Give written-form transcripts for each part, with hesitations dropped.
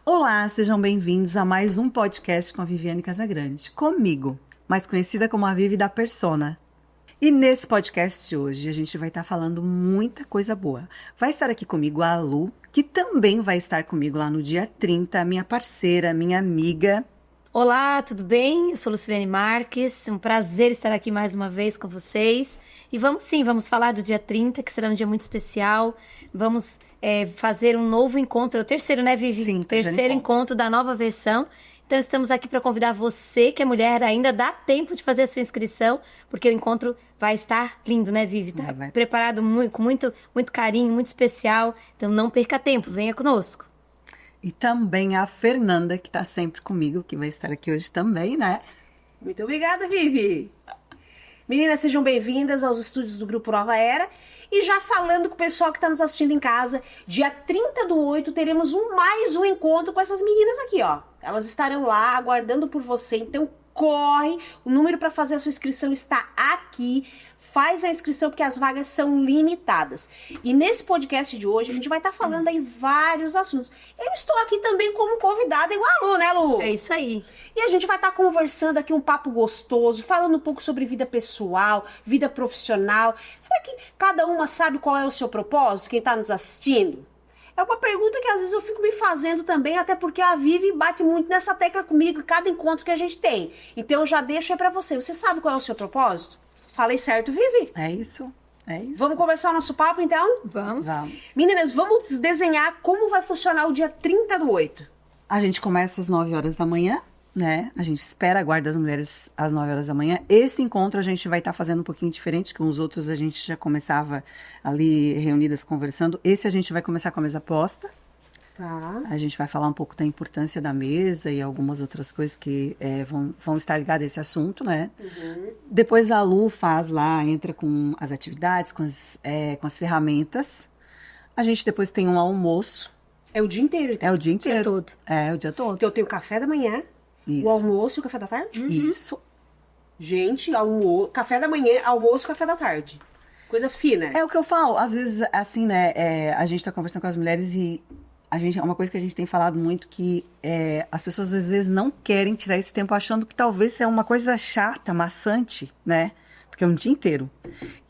Olá, sejam bem-vindos a mais um podcast com a Viviane Casagrande, comigo, mais conhecida como a Vivi da Persona. E nesse podcast de hoje a gente vai estar falando muita coisa boa. Vai estar aqui comigo a Lu, que também vai estar comigo lá no dia 30, minha parceira, minha amiga. Olá, tudo bem? Eu sou Lucilene Marques, um prazer estar aqui mais uma vez com vocês. E vamos falar do dia 30, que será um dia muito especial. Vamos fazer um novo encontro, é o terceiro, né, Vivi? Sim, terceiro encontro da nova versão. Então estamos aqui para convidar você, que é mulher, ainda dá tempo de fazer a sua inscrição, porque o encontro vai estar lindo, né, Vivi? Tá preparado com muito carinho, muito especial. Então não perca tempo, venha conosco. E também a Fernanda, que está sempre comigo, que vai estar aqui hoje também, né? Muito obrigada, Vivi! Meninas, sejam bem-vindas aos estúdios do Grupo Nova Era. E já falando com o pessoal que está nos assistindo em casa, dia 30/8 teremos mais um encontro com essas meninas aqui, ó. Elas estarão lá aguardando por você, então corre, o número para fazer a sua inscrição está aqui. Faz a inscrição porque as vagas são limitadas. E nesse podcast de hoje a gente vai estar falando aí vários assuntos. Eu estou aqui também como convidada igual a Lu, né, Lu? É isso aí. E a gente vai estar conversando aqui um papo gostoso, falando um pouco sobre vida pessoal, vida profissional. Será que cada uma sabe qual é o seu propósito, quem está nos assistindo? É uma pergunta que às vezes eu fico me fazendo também, até porque a Vivi bate muito nessa tecla comigo em cada encontro que a gente tem. Então eu já deixo aí pra você. Você sabe qual é o seu propósito? Falei certo, Vivi? É isso. Vamos conversar o nosso papo, então? Vamos. Meninas, vamos desenhar como vai funcionar o dia 30/8. A gente começa às 9 horas da manhã, né? A gente espera a Guarda das Mulheres às 9 horas da manhã. Esse encontro a gente vai estar fazendo um pouquinho diferente, que os outros a gente já começava ali reunidas conversando. Esse a gente vai começar com a mesa posta. Tá. A gente vai falar um pouco da importância da mesa e algumas outras coisas que vão estar ligadas a esse assunto, né? Uhum. Depois a Lu faz lá, entra com as atividades, com as ferramentas. A gente depois tem um almoço. É o dia inteiro, então? É o dia inteiro. O dia todo. É, o dia todo. Então eu tenho o café da manhã, Isso. o almoço e o café da tarde? Isso. Gente, café da manhã, almoço e café da tarde. Coisa fina. É o que eu falo. Às vezes, assim, né? A gente tá conversando com as mulheres e é uma coisa que a gente tem falado muito que as pessoas às vezes não querem tirar esse tempo achando que talvez é uma coisa chata, maçante, né? Porque é um dia inteiro.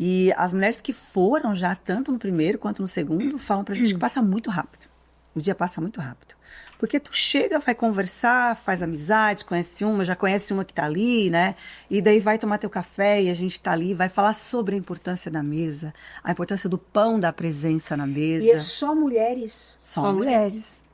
E as mulheres que foram já, tanto no primeiro quanto no segundo, falam pra gente que passa muito rápido. O dia passa muito rápido. Porque tu chega, vai conversar, faz amizade, já conhece uma que tá ali, né? E daí vai tomar teu café e a gente tá ali, vai falar sobre a importância da mesa, a importância do pão da presença na mesa. E é só mulheres? Só mulheres.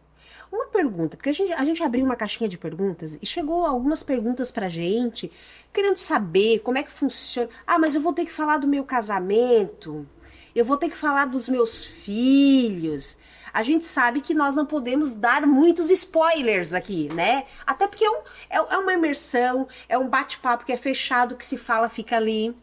Uma pergunta, porque a gente abriu uma caixinha de perguntas e chegou algumas perguntas pra gente, querendo saber como é que funciona. Ah, mas eu vou ter que falar do meu casamento, eu vou ter que falar dos meus filhos. A gente sabe que nós não podemos dar muitos spoilers aqui, né? Até porque é uma imersão, é um bate-papo que é fechado, que se fala, fica ali.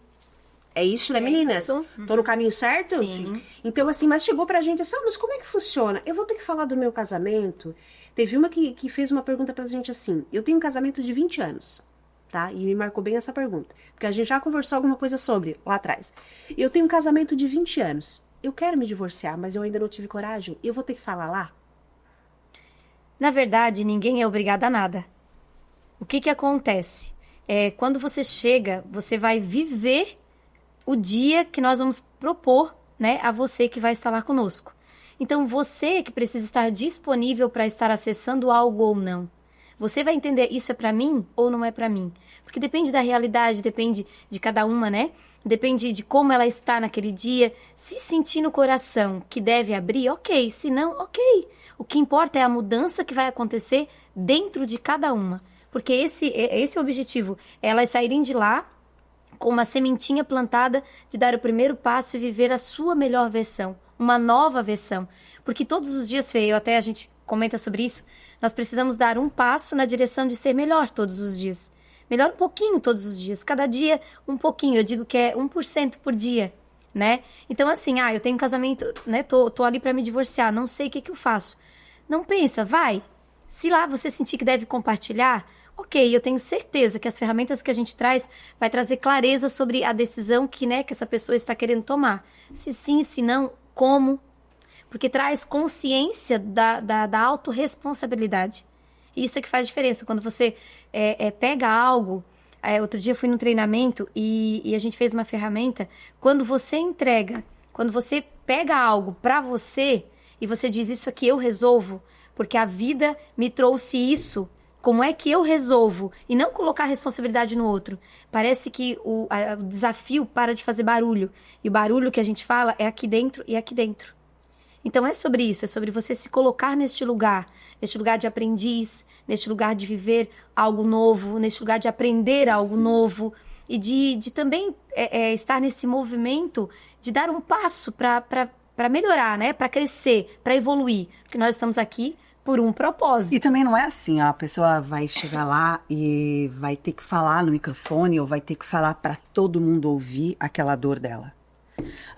É isso, né, meninas? Isso. Tô no caminho certo? Sim. Então, assim, mas chegou pra gente assim, mas como é que funciona? Eu vou ter que falar do meu casamento? Teve uma que fez uma pergunta pra gente assim, eu tenho um casamento de 20 anos, tá? E me marcou bem essa pergunta, porque a gente já conversou alguma coisa sobre lá atrás. Eu tenho um casamento de 20 anos. Eu quero me divorciar, mas eu ainda não tive coragem. Eu vou ter que falar lá? Na verdade, ninguém é obrigado a nada. O que acontece? Quando você chega, você vai viver o dia que nós vamos propor, né, a você que vai estar lá conosco. Então, você que precisa estar disponível para estar acessando algo ou não. Você vai entender, isso é para mim ou não é para mim? Porque depende da realidade, depende de cada uma, né? Depende de como ela está naquele dia. Se sentir no coração que deve abrir, ok. Se não, ok. O que importa é a mudança que vai acontecer dentro de cada uma. Porque esse é o objetivo. Elas saírem de lá com uma sementinha plantada de dar o primeiro passo e viver a sua melhor versão. Uma nova versão. Porque todos os dias, Fê, a gente comenta sobre isso, nós precisamos dar um passo na direção de ser melhor todos os dias. Melhor um pouquinho todos os dias. Cada dia um pouquinho. Eu digo que é 1% por dia, né? Então, assim, eu tenho um casamento, né? Tô ali pra me divorciar. Não sei o que eu faço. Não pensa, vai. Se lá você sentir que deve compartilhar, ok, eu tenho certeza que as ferramentas que a gente traz vai trazer clareza sobre a decisão que essa pessoa está querendo tomar. Se sim, se não, como. porque traz consciência da autorresponsabilidade. E isso é que faz diferença. Quando você pega algo... outro dia eu fui num treinamento e a gente fez uma ferramenta. Quando você entrega, quando você pega algo pra você e você diz, isso aqui eu resolvo, porque a vida me trouxe isso, como é que eu resolvo? E não colocar a responsabilidade no outro. Parece que o desafio para de fazer barulho. E o barulho que a gente fala é aqui dentro e aqui dentro. Então é sobre isso, é sobre você se colocar neste lugar de aprendiz, neste lugar de viver algo novo, neste lugar de aprender algo novo e de também estar nesse movimento de dar um passo para melhorar, né? Para crescer, para evoluir. Porque nós estamos aqui por um propósito. E também não é assim, a pessoa vai chegar lá e vai ter que falar no microfone ou vai ter que falar para todo mundo ouvir aquela dor dela.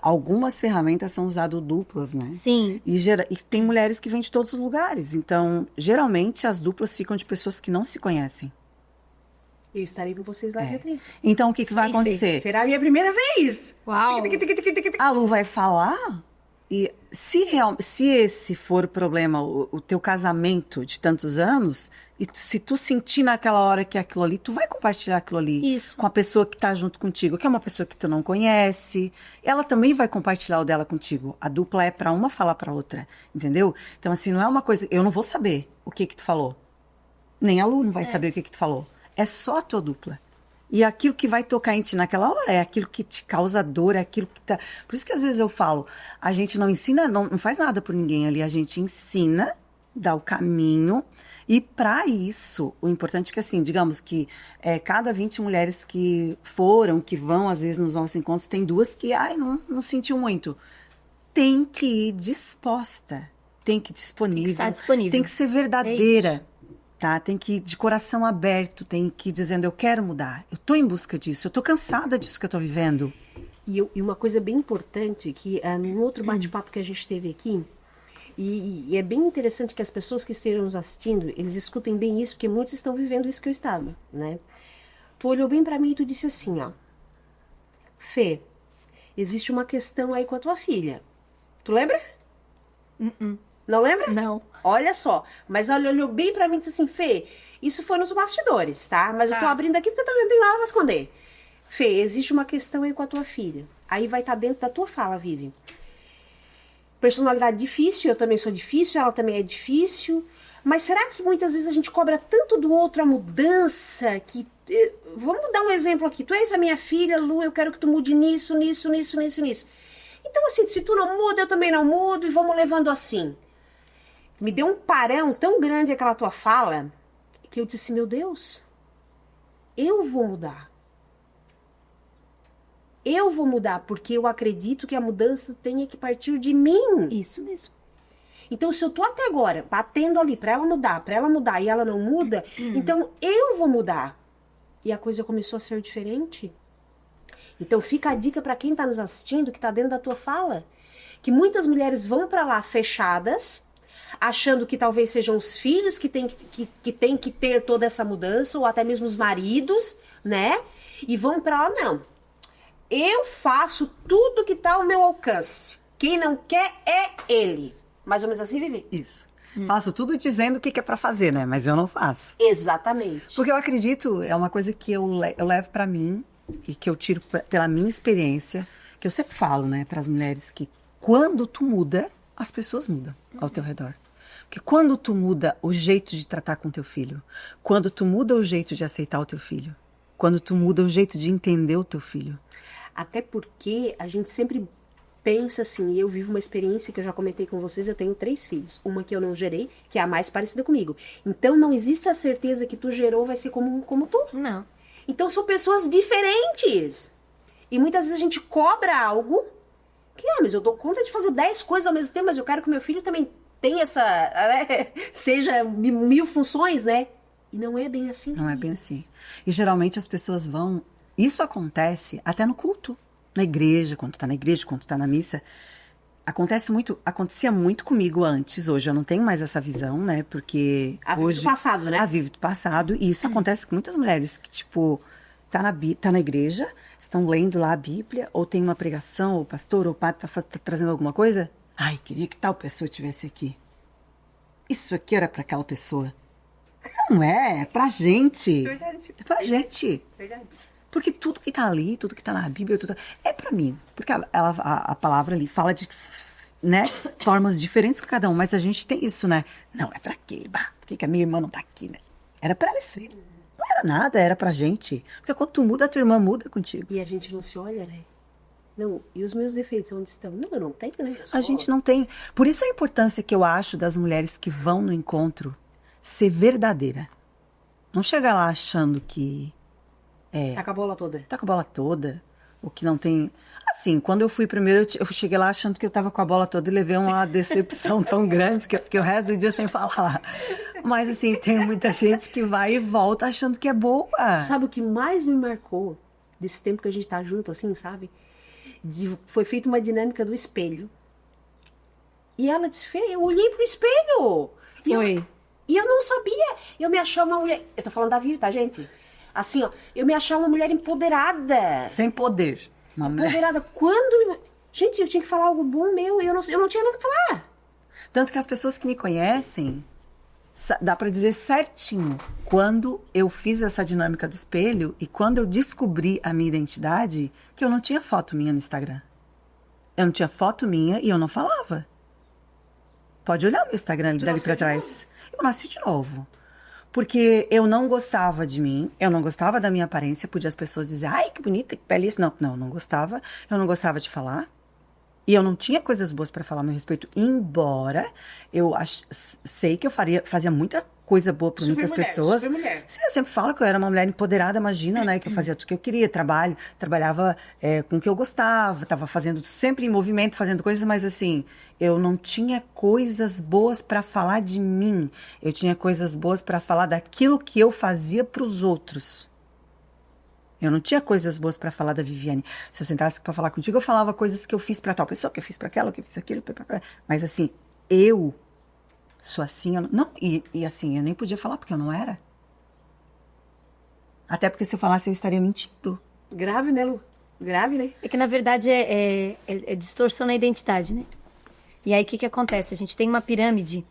Algumas ferramentas são usadas duplas, né? Sim. E tem mulheres que vêm de todos os lugares. Então, geralmente, as duplas ficam de pessoas que não se conhecem. Eu estarei com vocês lá dia 30. Então, o que vai acontecer? Será a minha primeira vez. Uau! A Lu vai falar e se esse for o problema, o teu casamento de tantos anos, e se tu sentir naquela hora que é aquilo ali, tu vai compartilhar aquilo ali Isso. com a pessoa que tá junto contigo, que é uma pessoa que tu não conhece. Ela também vai compartilhar o dela contigo. A dupla é pra uma falar pra outra, entendeu? Então, assim, não é uma coisa... Eu não vou saber o que tu falou. Nem a Lu não vai saber o que tu falou. É só a tua dupla. E aquilo que vai tocar em ti naquela hora é aquilo que te causa dor, é aquilo que tá... Por isso que às vezes eu falo, a gente não ensina, não faz nada por ninguém ali, a gente ensina, dá o caminho. E para isso, o importante é que, assim, digamos que cada 20 mulheres que vão às vezes nos nossos encontros, tem 2 que, não sentiu muito. Tem que ir disposta, tem que ir disponível. Está disponível. Tem que ser verdadeira. Tá? Tem que ir de coração aberto, tem que ir dizendo, eu quero mudar, eu tô em busca disso, eu tô cansada disso que eu tô vivendo. E uma coisa bem importante, que num outro bate-papo que a gente teve aqui, e é bem interessante que as pessoas que estejam nos assistindo, eles escutem bem isso, porque muitos estão vivendo isso que eu estava, né? Tu olhou bem pra mim e tu disse assim, ó, Fê, existe uma questão aí com a tua filha. Tu lembra? Não lembra? Não. Olha só, mas ela olhou bem pra mim e disse assim, Fê, isso foi nos bastidores, tá? Mas eu tô abrindo aqui porque eu também não tenho nada pra esconder. Fê, existe uma questão aí com a tua filha. Aí vai estar dentro da tua fala, Vivi. Personalidade difícil, eu também sou difícil, ela também é difícil. Mas será que muitas vezes a gente cobra tanto do outro a mudança que... Vamos dar um exemplo aqui. Tu és a minha filha, Lu, eu quero que tu mude nisso. Então assim, se tu não muda, eu também não mudo e vamos levando assim. Me deu um parão tão grande aquela tua fala, que eu disse, meu Deus, eu vou mudar. Eu vou mudar, porque eu acredito que a mudança tenha que partir de mim. Isso mesmo. Então, se eu tô até agora batendo ali pra ela mudar e ela não muda, então eu vou mudar. E a coisa começou a ser diferente. Então, fica a dica pra quem tá nos assistindo, que tá dentro da tua fala, que muitas mulheres vão pra lá fechadas, achando que talvez sejam os filhos que têm que ter toda essa mudança, ou até mesmo os maridos, né? E vão pra lá, não. Eu faço tudo que tá ao meu alcance. Quem não quer é ele. Mais ou menos assim, Vivi? Isso. Faço tudo dizendo o que é pra fazer, né? Mas eu não faço. Exatamente. Porque eu acredito, é uma coisa que eu levo pra mim e que eu tiro pela minha experiência, que eu sempre falo, né, pras mulheres, que quando tu muda, as pessoas mudam ao teu redor. Porque quando tu muda o jeito de tratar com teu filho, quando tu muda o jeito de aceitar o teu filho, quando tu muda o jeito de entender o teu filho. Até porque a gente sempre pensa assim, e eu vivo uma experiência que eu já comentei com vocês, eu tenho 3 filhos. Uma que eu não gerei, que é a mais parecida comigo. Então não existe a certeza que tu gerou vai ser como tu. Não. Então são pessoas diferentes. E muitas vezes a gente cobra algo que, mas eu dou conta de fazer 10 coisas ao mesmo tempo, mas eu quero que meu filho também tenha essa, né, seja 1000 funções, né? E não é bem assim. Não é bem assim. E geralmente as pessoas vão... Isso acontece até no culto. Na igreja, quando tu tá na igreja, quando tu tá na missa. Acontecia muito comigo antes. Hoje eu não tenho mais essa visão, né? Porque hoje... do passado, né? A vive do passado. E isso acontece com muitas mulheres que, tipo, tá na igreja, estão lendo lá a Bíblia, ou tem uma pregação, ou o pastor, ou o padre tá trazendo alguma coisa. Ai, queria que tal pessoa estivesse aqui. Isso aqui era pra aquela pessoa. Não é pra gente. Verdade. É pra gente. Verdade. Porque tudo que tá ali, tudo que tá na Bíblia, é pra mim. Porque a palavra ali fala de, né, formas diferentes com cada um, mas a gente tem isso, né? Não, é pra quê? Bah, por que a minha irmã não tá aqui, né? Era pra ela isso aí. Não era nada, era pra gente. Porque quando tu muda, a tua irmã muda contigo. E a gente não se olha, né? Não, e os meus defeitos onde estão? Não, eu não tenho, né? A gente não tem. Por isso a importância que eu acho das mulheres que vão no encontro ser verdadeira. Não chegar lá achando que Tá com a bola toda. tá com a bola toda, ou que não tem... Assim, quando eu fui primeiro, eu cheguei lá achando que eu tava com a bola toda e levei uma decepção tão grande que eu fiquei o resto do dia sem falar. Mas, assim, tem muita gente que vai e volta achando que é boa. Sabe o que mais me marcou desse tempo que a gente tá junto, assim, sabe? Foi feita uma dinâmica do espelho. E ela disse, Fê, eu olhei pro espelho. E eu não sabia. Eu me achava uma mulher... Eu tô falando da Vivi, tá, gente? Assim, ó, eu me achava uma mulher empoderada. Sem poder. Uma mulher. Empoderada. Quando... Gente, eu tinha que falar algo bom meu. Eu não tinha nada pra falar. Tanto que as pessoas que me conhecem, dá pra dizer certinho, quando eu fiz essa dinâmica do espelho e quando eu descobri a minha identidade, que eu não tinha foto minha no Instagram. Eu não tinha foto minha e eu não falava. Pode olhar o meu Instagram dali pra trás. Eu nasci de novo. Porque eu não gostava de mim, eu não gostava da minha aparência, podia as pessoas dizer, ai, que bonita, que pele isso. Não, não gostava. Eu não gostava de falar. E eu não tinha coisas boas pra falar a meu respeito, embora eu sei que eu fazia muita coisa boa para muitas pessoas. Super mulher. Sim, eu sempre falo que eu era uma mulher empoderada, imagina, né? Que eu fazia tudo que eu queria, trabalhava com o que eu gostava, estava fazendo sempre em movimento, fazendo coisas, mas assim, eu não tinha coisas boas para falar de mim. Eu tinha coisas boas para falar daquilo que eu fazia para os outros. Eu não tinha coisas boas pra falar da Viviane. Se eu sentasse pra falar contigo, eu falava coisas que eu fiz pra tal pessoa, que eu fiz pra aquela, que eu fiz aquilo. Mas assim, eu sou assim. E assim, eu nem podia falar porque eu não era. Até porque se eu falasse, eu estaria mentindo. Grave, né, Lu? Grave, né? É que, na verdade, é distorção na identidade, né? E aí, o que acontece? A gente tem uma pirâmide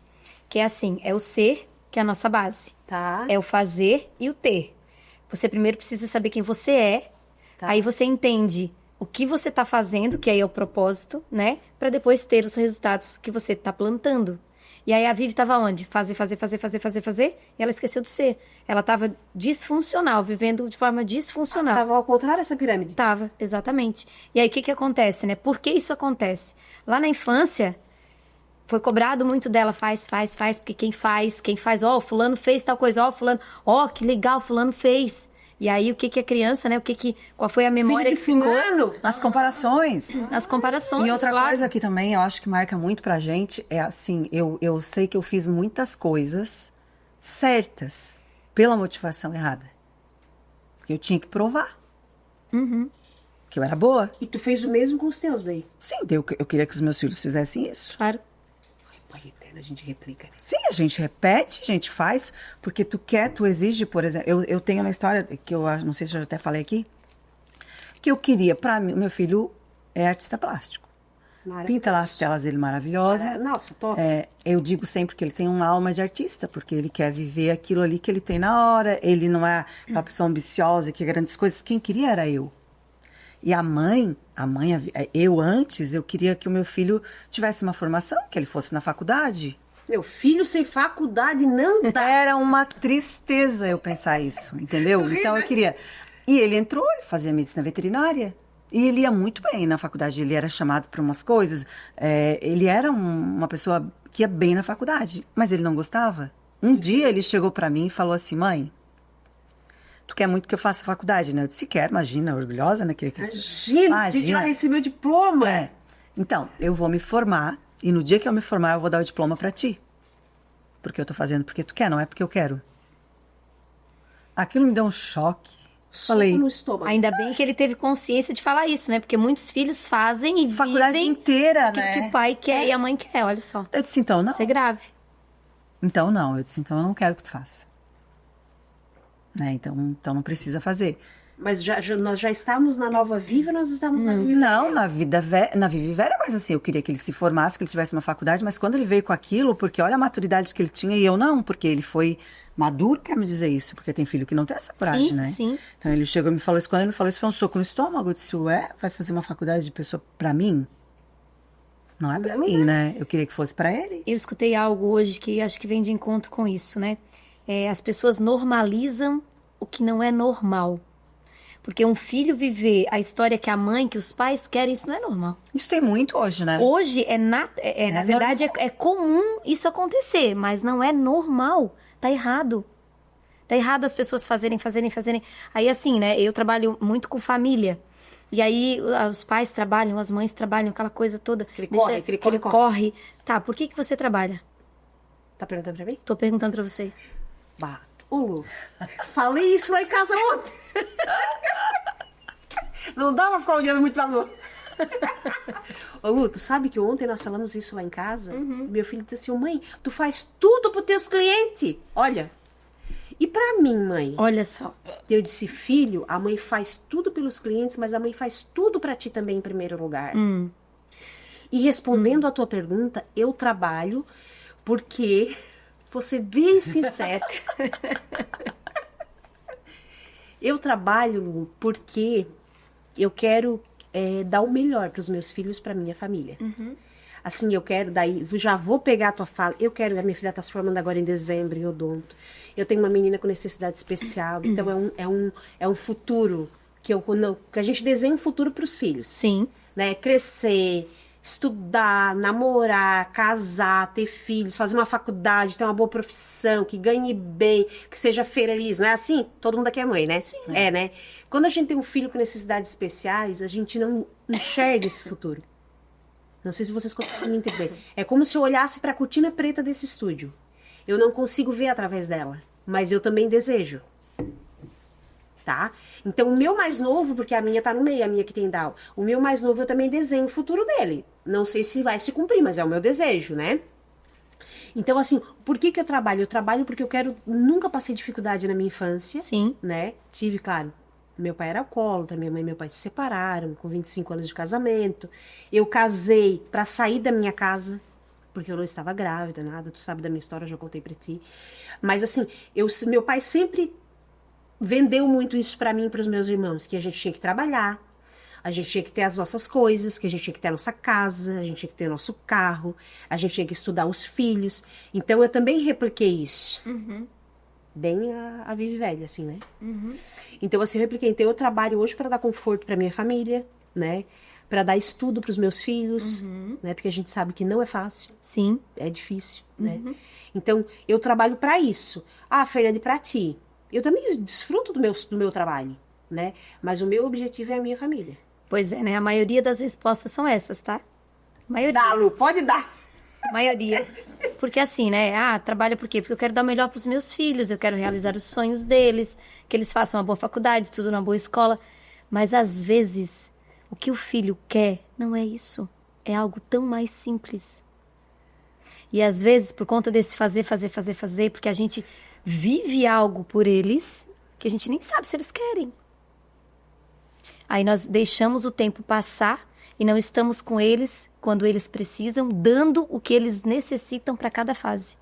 que é assim, é o ser, que é a nossa base. Tá. É o fazer e o ter. Você primeiro precisa saber quem você é, Tá. Aí você entende o que você tá fazendo, que aí é o propósito, né? Pra depois ter os resultados que você tá plantando. E aí a Vivi tava onde? Fazer, e ela esqueceu de ser. Ela tava disfuncional, vivendo de forma disfuncional. Tava ao contrário essa pirâmide. Tava, exatamente. E aí o que acontece, né? Por que isso acontece? Lá na infância, foi cobrado muito dela, faz, porque quem faz, ó, fulano fez tal coisa, ó, fulano, ó, que legal, fulano fez. E aí, o que a criança, né, qual foi a memória Filho de que ficou? fulano. As comparações. As comparações, E outra claro. coisa que também eu acho que marca muito pra gente é assim, eu sei que eu fiz muitas coisas certas pela motivação errada. Porque eu tinha que provar. Que eu era boa. E tu fez o mesmo com os teus daí? Sim, eu queria que os meus filhos fizessem isso. Claro. Pai eterno, a gente replica, né? Sim, a gente repete, a gente faz, porque tu exige, por exemplo, eu tenho uma história que eu não sei se eu já até falei aqui, que eu queria, pra mim, meu filho é artista plástico. Pinta lá as telas dele maravilhosa. Nossa, top. Eu digo sempre que ele tem uma alma de artista, porque ele quer viver aquilo ali que ele tem na hora, ele não é uma pessoa ambiciosa, que quer grandes coisas, quem queria era eu. E eu antes, eu queria que o meu filho tivesse uma formação, que ele fosse na faculdade. Meu filho sem faculdade não dá. Era uma tristeza eu pensar isso, entendeu? Então eu queria. E ele entrou, ele fazia medicina veterinária. E ele ia muito bem na faculdade, ele era chamado para umas coisas. Ele era uma pessoa que ia bem na faculdade, mas ele não gostava. Um dia ele chegou para mim e falou assim, mãe, tu quer muito que eu faça faculdade, né? Eu disse, quero, imagina, orgulhosa, né? Imagina, já recebeu diploma. Então, eu vou me formar e no dia que eu me formar eu vou dar o diploma pra ti. Porque eu tô fazendo porque tu quer, não é porque eu quero. Aquilo me deu um choque. Falei, no estômago. Ainda bem que ele teve consciência de falar isso, né? Porque muitos filhos fazem e faculdade vivem inteira, aquilo né? que o pai quer e a mãe quer, olha só. Eu disse, então não. Isso é grave. Então não, eu disse, então eu não quero que tu faça. Né? Então não precisa fazer. Mas nós já estávamos na Nova Viva, nós estávamos na Viva Não, na Vivi Vera, mas assim, eu queria que ele se formasse, que ele tivesse uma faculdade, mas quando ele veio com aquilo, porque olha a maturidade que ele tinha e eu não, porque ele foi maduro pra me dizer isso, porque tem filho que não tem essa coragem, Sim, né? sim. Então ele chegou e me falou isso, quando ele me falou isso, foi um soco no estômago, eu disse, ué, vai fazer uma faculdade de pessoa pra mim? Não é pra mim, né? Eu queria que fosse pra ele. Eu escutei algo hoje que acho que vem de encontro com isso, né? As pessoas normalizam o que não é normal. Porque um filho viver a história que a mãe, que os pais querem, isso não é normal. Isso tem muito hoje, né? Hoje, na verdade, é comum isso acontecer, mas não é normal. Tá errado. Tá errado as pessoas fazerem. Aí, assim, né? Eu trabalho muito com família. E aí, os pais trabalham, as mães trabalham, aquela coisa toda. Aquele corre. Tá, por que você trabalha? Tá perguntando pra mim? Tô perguntando pra você. Bato. Ô, Lu, falei isso lá em casa ontem. Não dá pra ficar olhando muito pra Lu. Ô, Lu, tu sabe que ontem nós falamos isso lá em casa? Meu filho disse assim, mãe, tu faz tudo pros teus clientes. Olha, e pra mim, mãe? Olha só. Eu disse, filho, a mãe faz tudo pelos clientes, mas a mãe faz tudo pra ti também em primeiro lugar. E respondendo a tua pergunta, eu trabalho porque... Vou ser bem sincera. Eu trabalho, Lu, porque eu quero dar o melhor para os meus filhos, para minha família. Assim, eu quero, daí, já vou pegar a tua fala. Eu quero, a minha filha está se formando agora em dezembro, em odonto. Eu tenho uma menina com necessidade especial, então é um futuro que a gente desenha um futuro para os filhos. Sim. Né? Crescer, estudar, namorar, casar, ter filhos, fazer uma faculdade, ter uma boa profissão, que ganhe bem, que seja feliz, não é assim? Todo mundo aqui é mãe, né? Sim. É, né? Quando a gente tem um filho com necessidades especiais, a gente não enxerga esse futuro. Não sei se vocês conseguem me entender. É como se eu olhasse para a cortina preta desse estúdio. Eu não consigo ver através dela, mas eu também desejo. Tá? Então, o meu mais novo, porque a minha tá no meio, a minha que tem Down. O meu mais novo, eu também desenho o futuro dele. Não sei se vai se cumprir, mas é o meu desejo, né? Então, assim, por que eu trabalho? Eu trabalho porque eu nunca passei dificuldade na minha infância. Sim. Né? Tive, claro, meu pai era alcoólatra, minha mãe e meu pai se separaram com 25 anos de casamento. Eu casei pra sair da minha casa, porque eu não estava grávida, nada. Tu sabe da minha história, eu já contei pra ti. Mas, assim, meu pai sempre... vendeu muito isso pra mim e pros meus irmãos, que a gente tinha que trabalhar, a gente tinha que ter as nossas coisas, que a gente tinha que ter a nossa casa, a gente tinha que ter nosso carro, a gente tinha que estudar os filhos. Então, eu também repliquei isso. Bem a Vivi Velha, assim, né? Então, assim, eu repliquei. Então, eu trabalho hoje para dar conforto pra minha família, né? Para dar estudo pros meus filhos, né? Porque a gente sabe que não é fácil. Sim. É difícil, né? Então, eu trabalho para isso. Ah, Fernanda, e pra ti? Eu também desfruto do meu trabalho, né? Mas o meu objetivo é a minha família. Pois é, né? A maioria das respostas são essas, tá? Maioria. Dá, Lu, pode dar. Maioria. Porque assim, né? Trabalha por quê? Porque eu quero dar o melhor pros meus filhos, eu quero realizar os sonhos deles, que eles façam uma boa faculdade, tudo numa boa escola. Mas às vezes, o que o filho quer não é isso. É algo tão mais simples. E às vezes, por conta desse fazer, porque a gente vive algo por eles que a gente nem sabe se eles querem. Aí nós deixamos o tempo passar e não estamos com eles quando eles precisam, dando o que eles necessitam para cada fase.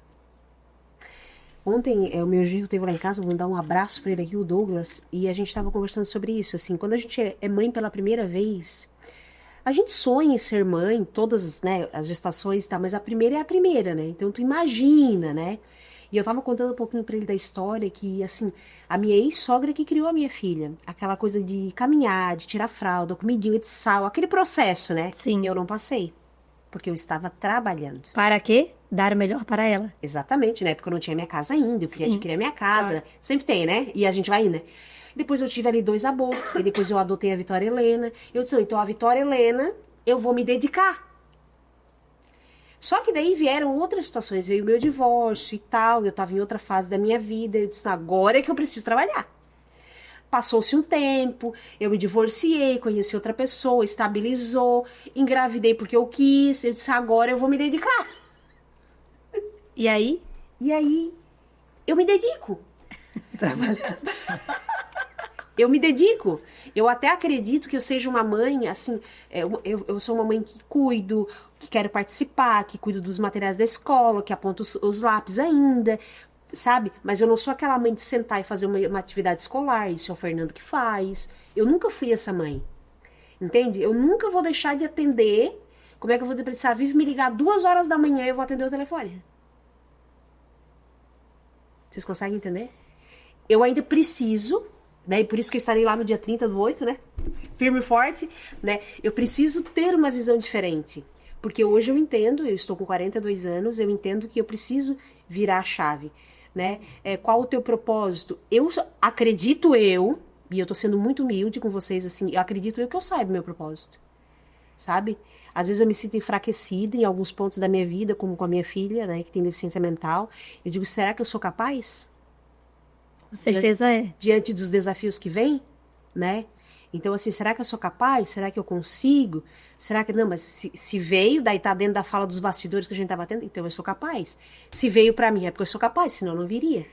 Ontem, o meu genro esteve lá em casa, vou dar um abraço para ele aqui, o Douglas, e a gente estava conversando sobre isso, assim, quando a gente é mãe pela primeira vez, a gente sonha em ser mãe, todas, né, as gestações e tal, mas a primeira é a primeira, né, então tu imagina, né. E eu tava contando um pouquinho pra ele da história que, assim, a minha ex-sogra que criou a minha filha. Aquela coisa de caminhar, de tirar fralda, comidinha de sal, aquele processo, né? Sim. Eu não passei, porque eu estava trabalhando. Para quê? Dar o melhor para ela. Exatamente, né? Porque eu não tinha minha casa ainda, eu queria Sim. adquirir a minha casa. Claro. Sempre tem, né? E a gente vai, né? Depois eu tive ali 2 abortos, e depois eu adotei a Vitória Helena. Eu disse, então a Vitória Helena, eu vou me dedicar. Só que daí vieram outras situações, veio o meu divórcio e tal, eu tava em outra fase da minha vida, eu disse, agora é que eu preciso trabalhar. Passou-se um tempo, eu me divorciei, conheci outra pessoa, estabilizou, engravidei porque eu quis, eu disse, agora eu vou me dedicar. E aí? E aí, eu me dedico. Trabalhando. Eu me dedico. Eu até acredito que eu seja uma mãe, assim, eu sou uma mãe que cuido, que quero participar, que cuido dos materiais da escola, que aponto os lápis ainda, sabe? Mas eu não sou aquela mãe de sentar e fazer uma atividade escolar, isso é o Fernando que faz. Eu nunca fui essa mãe, entende? Eu nunca vou deixar de atender. Como é que eu vou dizer pra ele, se a Vivi me ligar 2 horas da manhã, eu vou atender o telefone? Vocês conseguem entender? Eu ainda preciso, né? E por isso que eu estarei lá no dia 30/8, né? Firme e forte, né? Eu preciso ter uma visão diferente. Porque hoje eu entendo, eu estou com 42 anos, eu entendo que eu preciso virar a chave, né? Qual o teu propósito? Eu acredito e eu tô sendo muito humilde com vocês, assim, eu acredito que eu saiba o meu propósito, sabe? Às vezes eu me sinto enfraquecida em alguns pontos da minha vida, como com a minha filha, né, que tem deficiência mental. Eu digo, será que eu sou capaz? Com certeza é. Diante dos desafios que vêm, né? Então, assim, será que eu sou capaz? Será que eu consigo? Será que... Não, mas se veio, daí tá dentro da fala dos bastidores que a gente tá batendo, então eu sou capaz. Se veio pra mim é porque eu sou capaz, senão eu não viria,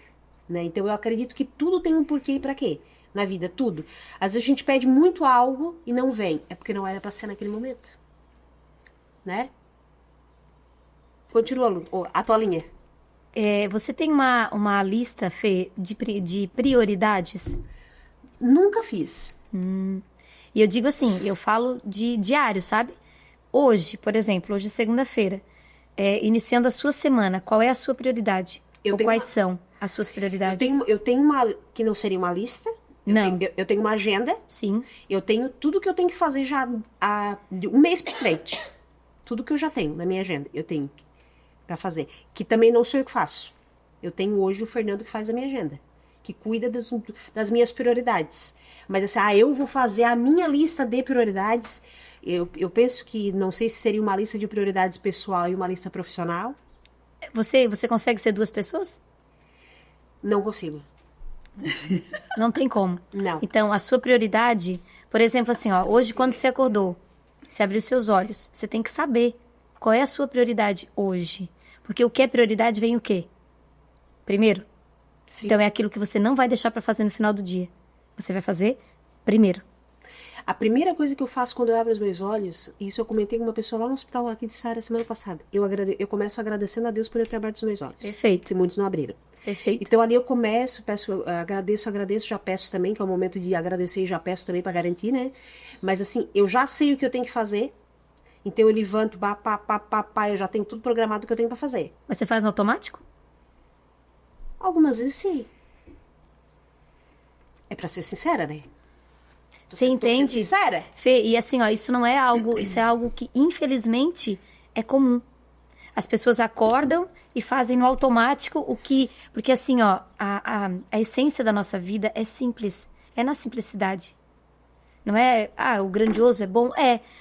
né? Então eu acredito que tudo tem um porquê e pra quê. Na vida, tudo. Às vezes a gente pede muito algo e não vem. É porque não era pra ser naquele momento. Né? Continua, Lu, a tua linha. Você tem uma lista, Fê, de prioridades? Nunca fiz. E eu digo assim, eu falo de diário, sabe? Hoje, por exemplo, hoje é segunda-feira, iniciando a sua semana, qual é a sua prioridade? Ou quais são as suas prioridades? Eu tenho uma, que não seria uma lista. Não. Eu tenho uma agenda. Sim. Eu tenho tudo que eu tenho que fazer já de um mês pra frente. Tudo que eu já tenho na minha agenda, eu tenho pra fazer. Que também não sou eu que faço. Eu tenho hoje o Fernando que faz a minha agenda. Que cuida das minhas prioridades. Mas assim, eu vou fazer a minha lista de prioridades. Eu penso que, não sei se seria uma lista de prioridades pessoal e uma lista profissional. Você consegue ser 2 pessoas? Não consigo. Não tem como. Não. Então, a sua prioridade, por exemplo, assim, ó, hoje quando você acordou, você abriu seus olhos, você tem que saber qual é a sua prioridade hoje. Porque o que é prioridade vem o quê? Primeiro. Sim. Então, é aquilo que você não vai deixar pra fazer no final do dia. Você vai fazer primeiro. A primeira coisa que eu faço quando eu abro os meus olhos, isso eu comentei com uma pessoa lá no hospital aqui de Sara semana passada. Eu começo agradecendo a Deus por eu ter aberto os meus olhos. Perfeito. Se muitos não abriram. Perfeito. Então ali eu começo, agradeço, já peço também, que é o momento de agradecer e já peço também pra garantir, né? Mas assim, eu já sei o que eu tenho que fazer, então eu levanto, eu já tenho tudo programado que eu tenho pra fazer. Mas você faz no automático? Algumas vezes sim. É pra ser sincera, né? Você entende? Tô sendo sincera. Fê, e assim, ó, isso é algo que infelizmente é comum. As pessoas acordam e fazem no automático porque assim, ó, a essência da nossa vida é simples, é na simplicidade. Não é, o grandioso é bom?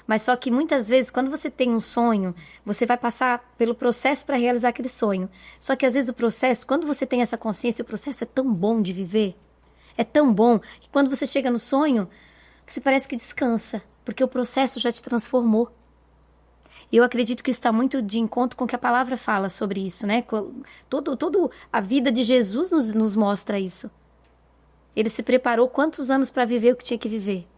Mas só que muitas vezes, quando você tem um sonho, você vai passar pelo processo para realizar aquele sonho. Só que às vezes o processo, quando você tem essa consciência, o processo é tão bom de viver, é tão bom, que quando você chega no sonho, você parece que descansa, porque o processo já te transformou. E eu acredito que isso está muito de encontro com o que a palavra fala sobre isso, né? Toda a vida de Jesus nos mostra isso. Ele se preparou quantos anos para viver o que tinha que viver?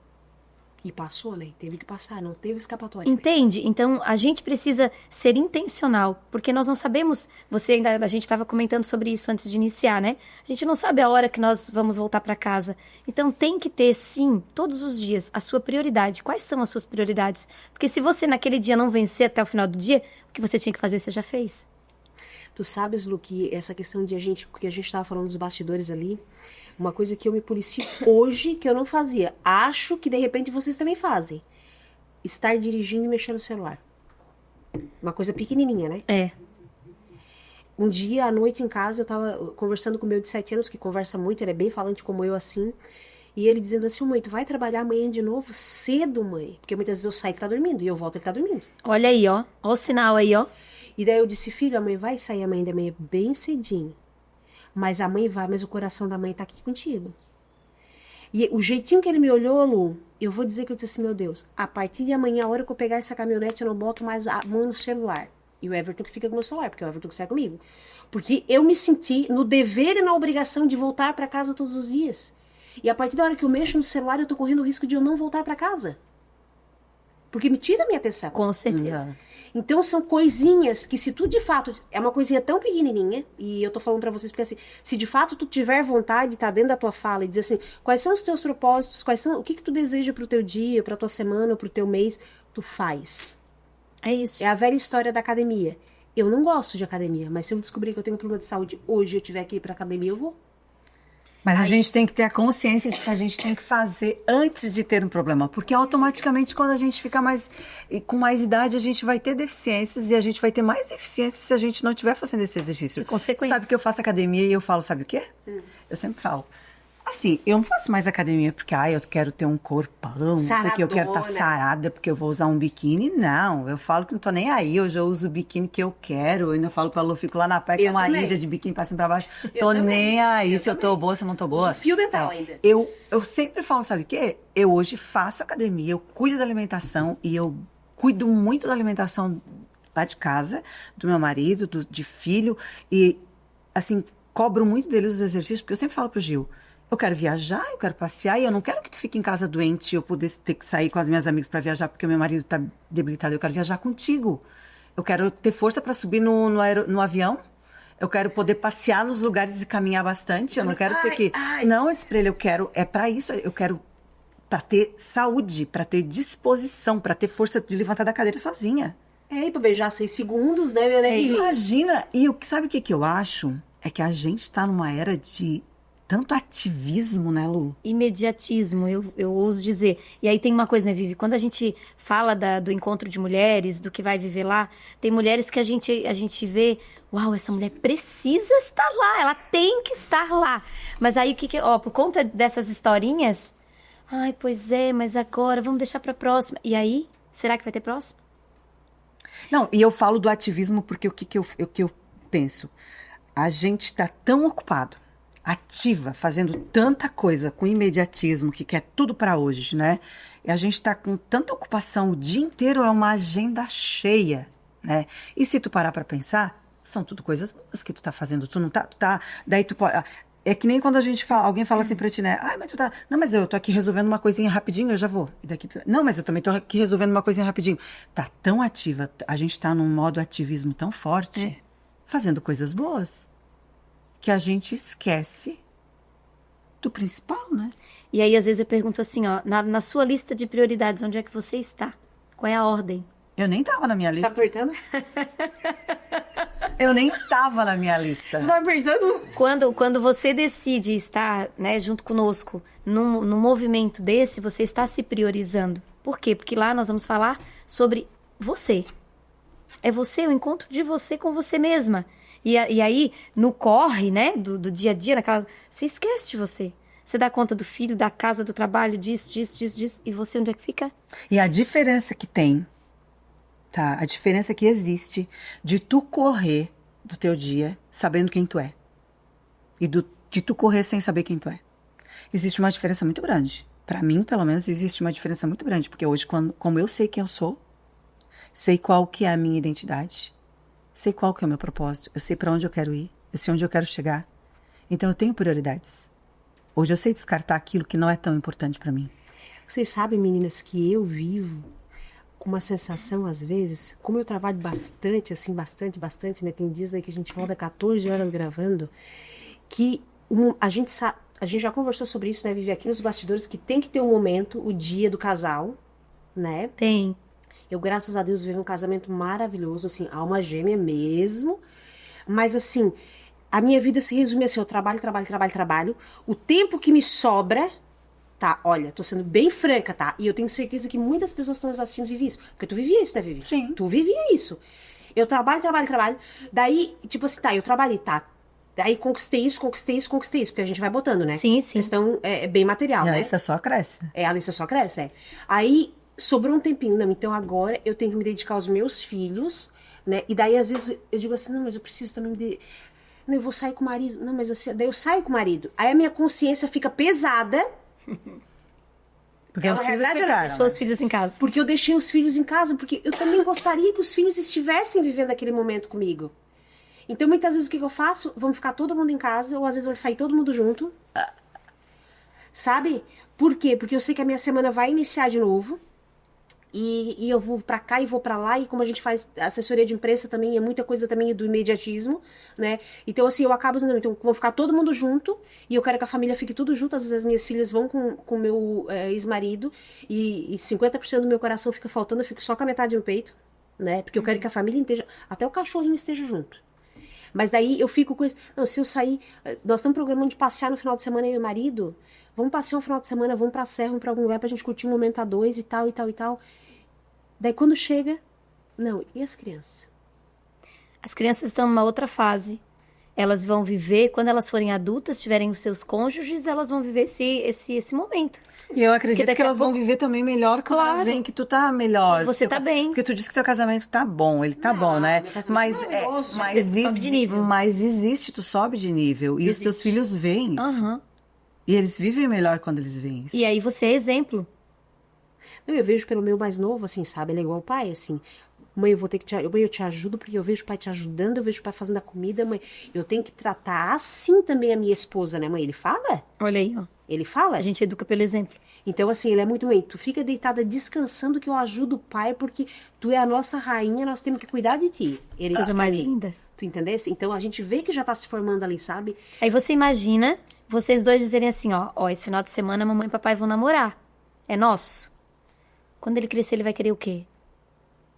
E passou, né? Teve que passar, não teve escapatória. Entende? Então, a gente precisa ser intencional, porque nós não sabemos... A gente estava comentando sobre isso antes de iniciar, né? A gente não sabe a hora que nós vamos voltar para casa. Então, tem que ter, sim, todos os dias, a sua prioridade. Quais são as suas prioridades? Porque se você, naquele dia, não vencer até o final do dia, o que você tinha que fazer, você já fez. Tu sabes, Lu, que essa questão que a gente estava falando dos bastidores ali... Uma coisa que eu me policio hoje que eu não fazia. Acho que de repente vocês também fazem. Estar dirigindo e mexer no celular. Uma coisa pequenininha, né? É. Um dia à noite em casa eu tava conversando com o meu de 7 anos, que conversa muito, ele é bem falante como eu assim. E ele dizendo assim, mãe, tu vai trabalhar amanhã de novo? Cedo, mãe. Porque muitas vezes eu saio que tá dormindo e eu volto ele tá dormindo. Olha aí, ó. Olha o sinal aí, ó. E daí eu disse, filho, a mãe vai sair amanhã de manhã bem cedinho. Mas a mãe vai, mas o coração da mãe tá aqui contigo. E o jeitinho que ele me olhou, Lu, eu vou dizer que eu disse assim, meu Deus, a partir de amanhã, a hora que eu pegar essa caminhonete, eu não boto mais a mão no celular. E o Everton que fica com o meu celular, porque é o Everton que sai comigo. Porque eu me senti no dever e na obrigação de voltar para casa todos os dias. E a partir da hora que eu mexo no celular, eu tô correndo o risco de eu não voltar pra casa. Porque me tira a minha atenção. Com certeza. Então são coisinhas que se tu de fato, é uma coisinha tão pequenininha, e eu tô falando pra vocês porque assim, se de fato tu tiver vontade de estar dentro da tua fala e dizer assim, quais são os teus propósitos, o que tu deseja pro teu dia, pra tua semana, ou pro teu mês, tu faz. É isso. É a velha história da academia. Eu não gosto de academia, mas se eu descobrir que eu tenho um problema de saúde hoje e eu tiver que ir pra academia, eu vou. Mas a gente tem que ter a consciência de que a gente tem que fazer antes de ter um problema. Porque automaticamente, quando a gente fica com mais idade, a gente vai ter deficiências e a gente vai ter mais deficiências se a gente não estiver fazendo esse exercício. E consequência. Sabe que eu faço academia e eu falo, sabe o quê? Eu sempre falo. Assim, eu não faço mais academia porque, eu quero ter um corpão, porque eu quero estar sarada, porque eu vou usar um biquíni. Não, eu falo que não tô nem aí, eu já uso o biquíni que eu quero. Eu ainda falo pra Lu, fico lá na praia com uma índia de biquíni pra cima e pra baixo. Tô nem aí se eu tô boa, se eu não tô boa. De fio dental ainda. Eu sempre falo, sabe o quê? Eu hoje faço academia, eu cuido da alimentação e eu cuido muito da alimentação lá de casa, do meu marido, de filho. E, assim, cobro muito deles os exercícios, porque eu sempre falo pro Gil, eu quero viajar, eu quero passear e eu não quero que tu fique em casa doente e eu pudesse ter que sair com as minhas amigas para viajar porque o meu marido tá debilitado. Eu quero viajar contigo. Eu quero ter força para subir no avião. Eu quero poder passear nos lugares e caminhar bastante. Eu não quero ter que... Não, Esprelha, eu quero... É para isso. Eu quero para ter saúde, para ter disposição, para ter força de levantar da cadeira sozinha. E pra beijar 6 segundos, né, meu neguinho? Imagina! E sabe o que eu acho? É que a gente tá numa era de... tanto ativismo, né, Lu? Imediatismo, eu ouso dizer. E aí tem uma coisa, né, Vivi? Quando a gente fala do encontro de mulheres, do que vai viver lá, tem mulheres que a gente vê, uau, essa mulher precisa estar lá, ela tem que estar lá. Mas aí, por conta dessas historinhas, pois é, mas agora, vamos deixar pra próxima. E aí, será que vai ter próxima? Não, e eu falo do ativismo porque o que eu penso? A gente tá tão ocupado, ativa, fazendo tanta coisa com imediatismo, que quer tudo para hoje, né? E a gente tá com tanta ocupação, o dia inteiro é uma agenda cheia, né? E se tu parar para pensar, são tudo coisas boas que tu tá fazendo, tu não tá, daí tu pode... É que nem quando alguém fala assim pra ti, né? Mas tu tá... Não, mas eu tô aqui resolvendo uma coisinha rapidinho, eu já vou. E daqui não, mas eu também tô aqui resolvendo uma coisinha rapidinho. Tá tão ativa, a gente tá num modo ativismo tão forte, fazendo coisas boas, que a gente esquece do principal, né? E aí, às vezes, eu pergunto assim, na sua lista de prioridades, onde é que você está? Qual é a ordem? Eu nem tava na minha lista. Tá apertando? Eu nem tava na minha lista. Você tá apertando? Quando você decide estar, né, junto conosco, num movimento desse, você está se priorizando. Por quê? Porque lá nós vamos falar sobre você. É você, o encontro de você com você mesma. E aí, no corre, né, do dia a dia, você esquece de você. Você dá conta do filho, da casa, do trabalho, disso. E você, onde é que fica? E a diferença que tem, tá? A diferença que existe de tu correr do teu dia sabendo quem tu é. E de tu correr sem saber quem tu é. Existe uma diferença muito grande. Pra mim, pelo menos, existe uma diferença muito grande. Porque hoje, como eu sei quem eu sou, sei qual que é a minha identidade, sei qual que é o meu propósito, eu sei para onde eu quero ir, eu sei onde eu quero chegar. Então eu tenho prioridades. Hoje eu sei descartar aquilo que não é tão importante para mim. Vocês sabem, meninas, que eu vivo com uma sensação, às vezes, como eu trabalho bastante, assim, bastante, né? Tem dias aí que a gente roda 14 horas gravando, que a gente já conversou sobre isso, né, Vivi, aqui nos bastidores, que tem que ter um momento, o dia do casal, né? Tem. Eu, graças a Deus, vivo um casamento maravilhoso, assim, alma gêmea mesmo. Mas, assim, a minha vida se resume assim, eu trabalho. O tempo que me sobra, tá? Olha, tô sendo bem franca, tá? E eu tenho certeza que muitas pessoas estão nos assistindo vivem isso. Porque tu vivia isso, né, Vivi? Sim. Tu vivia isso. Eu trabalho. Daí, tipo assim, tá, eu trabalhei, tá? Daí conquistei isso, porque a gente vai botando, né? Sim, sim. Questão é bem material, E a né? lista só cresce. A lista só cresce, é. Aí... sobrou um tempinho, não, então agora eu tenho que me dedicar aos meus filhos, né, e daí às vezes eu digo assim, não, mas eu preciso também não, eu vou sair com o marido, não, mas assim, daí eu saio com o marido, aí a minha consciência fica pesada, Porque os filhos ficaram. Seus filhos em casa. porque eu deixei os filhos em casa, porque eu também gostaria que os filhos estivessem vivendo aquele momento comigo. Então muitas vezes o que eu faço? Vamos ficar todo mundo em casa, ou às vezes vamos sair todo mundo junto, sabe? Por quê? Porque eu sei que a minha semana vai iniciar de novo. E eu vou pra cá e vou pra lá, e como a gente faz assessoria de imprensa também, é muita coisa também do imediatismo, né? Então, assim, eu acabo dizendo, então, vou ficar todo mundo junto, e eu quero que a família fique tudo junto. Às vezes as minhas filhas vão com o meu ex-marido, e 50% do meu coração fica faltando, eu fico só com a metade no peito, né? Porque eu quero que a família inteira, até o cachorrinho esteja junto. Mas daí eu fico com isso, não, se eu sair, nós estamos programando de passear no final de semana, eu e meu marido, vamos passear um final de semana, vamos pra serra, vamos pra algum lugar pra gente curtir um momento a dois e tal, e tal, e tal. Daí quando chega, não, e as crianças? As crianças estão numa outra fase. Elas vão viver, quando elas forem adultas, tiverem os seus cônjuges, elas vão viver esse momento. E eu acredito Porque daqui que a elas vão viver também melhor quando elas Claro. veem que tu tá melhor. E você tá bem. Porque tu disse que teu casamento tá bom, ele tá bom, né? meu casamento Mas, é maravilhoso. Você sobe de nível. mas existe, tu sobe de nível. E os teus Existe. filhos veem isso. Aham. E eles vivem melhor quando eles veem isso. E aí você é exemplo. Eu vejo pelo meu mais novo, assim, sabe? Ele é igual o pai, assim. Mãe, eu vou ter que te... Mãe, eu te ajudo porque eu vejo o pai te ajudando, eu vejo o pai fazendo a comida, mãe. Eu tenho que tratar assim também a minha esposa, né, mãe? Ele fala? Olha aí, ó. Ele fala? A gente educa pelo exemplo. Então, assim, ele é muito, mãe, tu fica deitada descansando que eu ajudo o pai porque tu é a nossa rainha, nós temos que cuidar de ti. Ele Coisa disse mais pra mim. linda. Tu entendesse? Então, a gente vê que já tá se formando ali, sabe? Aí você imagina vocês dois dizerem assim, ó, esse final de semana mamãe e papai vão namorar. É nosso. Quando ele crescer, ele vai querer o quê?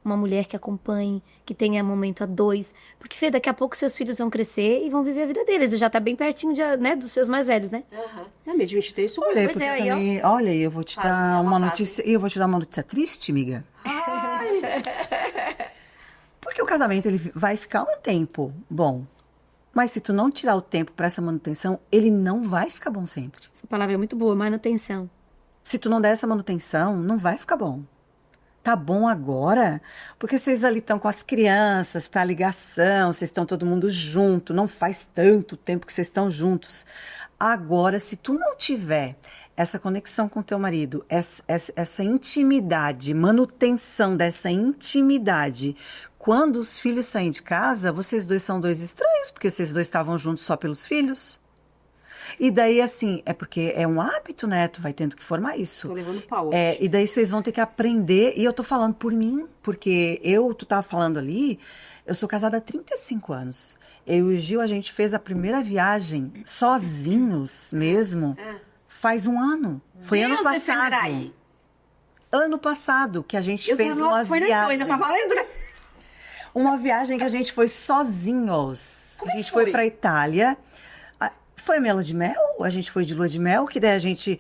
Uma mulher que acompanhe, que tenha momento a dois. Porque, Fê, daqui a pouco seus filhos vão crescer e vão viver a vida deles. E já tá bem pertinho né, dos seus mais velhos, né? Na minha de 23, isso Olha, Pois porque é, aí, também, olha, eu vou te Fase, dar é uma uma fase. notícia. Eu vou te dar uma notícia triste, amiga. Porque o casamento ele vai ficar um tempo bom. Mas se tu não tirar o tempo pra essa manutenção, ele não vai ficar bom sempre. Essa palavra é muito boa, manutenção. Se tu não der essa manutenção, não vai ficar bom. Tá bom agora? Porque vocês ali estão com as crianças, tá a ligação, vocês estão todo mundo junto, não faz tanto tempo que vocês estão juntos. Agora, se tu não tiver essa conexão com teu marido, essa intimidade, manutenção dessa intimidade, quando os filhos saem de casa, vocês dois são dois estranhos, porque vocês dois estavam juntos só pelos filhos. E daí, assim, é porque é um hábito, né? Tu vai tendo que formar isso. Tô levando pau. E daí vocês vão ter que aprender, e eu tô falando por mim, porque tu tava falando ali, eu sou casada há 35 anos. Eu e o Gil, a gente fez a primeira viagem sozinhos mesmo, faz um ano. Foi ano Deus passado. defenderai. Ano passado que a gente fez uma Foi na viagem. ainda tá valendo, né? Uma viagem que a gente foi sozinhos. Como A é que gente foi foi? pra Itália. Foi minha lua de mel, a gente foi de lua de mel, que daí a gente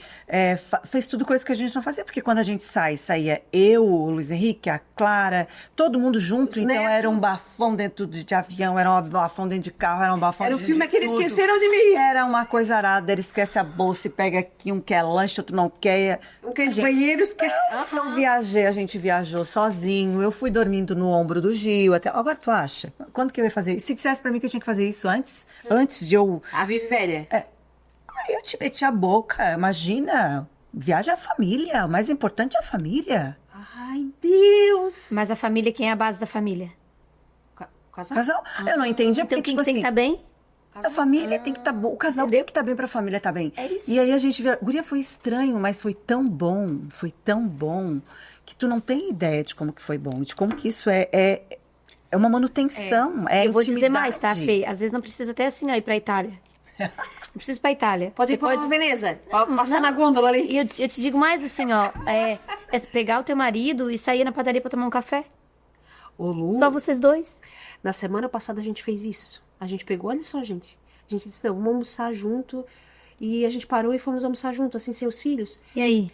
fez tudo coisa que a gente não fazia, porque quando a gente saía eu, o Luiz Henrique, a Clara, todo mundo junto, Os então netos. era um bafão dentro de avião, era um bafão dentro de carro, era um bafão Era o dentro filme de Aqueles tudo. Esqueceram de Mim. Era uma coisa arada, ele esquece a bolsa e pega aqui, um quer lanche, outro não quer. Um que é de banheiros que... A gente viajou sozinho, eu fui dormindo no ombro do Gil, até... Agora tu acha? Quando que eu ia fazer isso? Se dissesse pra mim que eu tinha que fazer isso antes de eu... A Vivi velha. Aí eu te meti a boca, imagina, viaja a família, o mais importante é a família. Ai, Deus. Mas a família, quem é a base da família? Casal? Casal, eu não entendi, Então porque quem tipo tem que assim, estar bem? a família tem que estar boa, o casal tem que estar bem pra família estar bem. É isso. E aí a gente vê, guria, foi estranho, mas foi tão bom, que tu não tem ideia de como que foi bom, de como que isso é uma manutenção, é Eu vou dizer intimidade. mais, tá, Fê? Às vezes não precisa até assim, ó, ir pra Itália. Não precisa ir pra Itália. Pode ir Você pra Veneza. Pode passar na gôndola ali. E eu te digo mais assim, ó. É pegar o teu marido e sair na padaria pra tomar um café. Ô, Lu, Só vocês dois. na semana passada a gente fez isso. A gente pegou, olha só, gente. A gente disse, não, vamos almoçar junto. E a gente parou e fomos almoçar junto, assim, sem os filhos. E aí?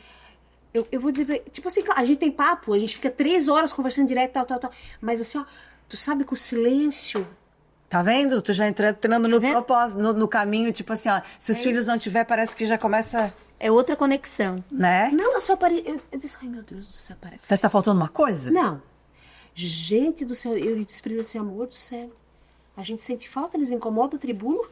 Eu vou dizer, tipo assim, a gente tem papo, a gente fica 3 horas conversando direto, tal. Mas assim, ó, tu sabe que o silêncio... Tá vendo? Tu já entrando no vendo? propósito, no caminho, tipo assim, ó, se os filhos isso. não tiver, parece que já começa, É outra conexão. né? Não, eu só parei... Eu disse, ai, meu Deus do céu, parei. Tá faltando uma coisa? Não. Gente do céu, eu disse pra ele assim, amor do céu, a gente sente falta, eles incomodam, tribulam?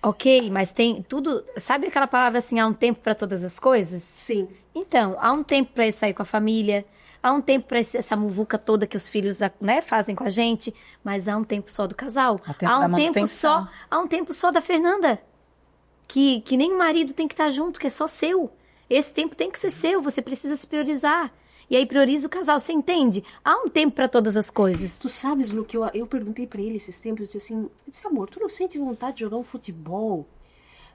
Ok, mas tem tudo... Sabe aquela palavra assim, há um tempo pra todas as coisas? Sim. Então, há um tempo pra ele sair com a família, há um tempo pra essa muvuca toda que os filhos, né, fazem com a gente, mas há um tempo só do casal. Há tempo Há da um tempo manutenção. só, há um tempo só da Fernanda. que nem o marido tem que estar junto, que é só seu. Esse tempo tem que ser seu, você precisa se priorizar. E aí prioriza o casal, você entende? Há um tempo para todas as coisas. Tu sabes, Lu, que eu perguntei pra ele esses tempos, eu disse assim, amor, tu não sente vontade de jogar um futebol,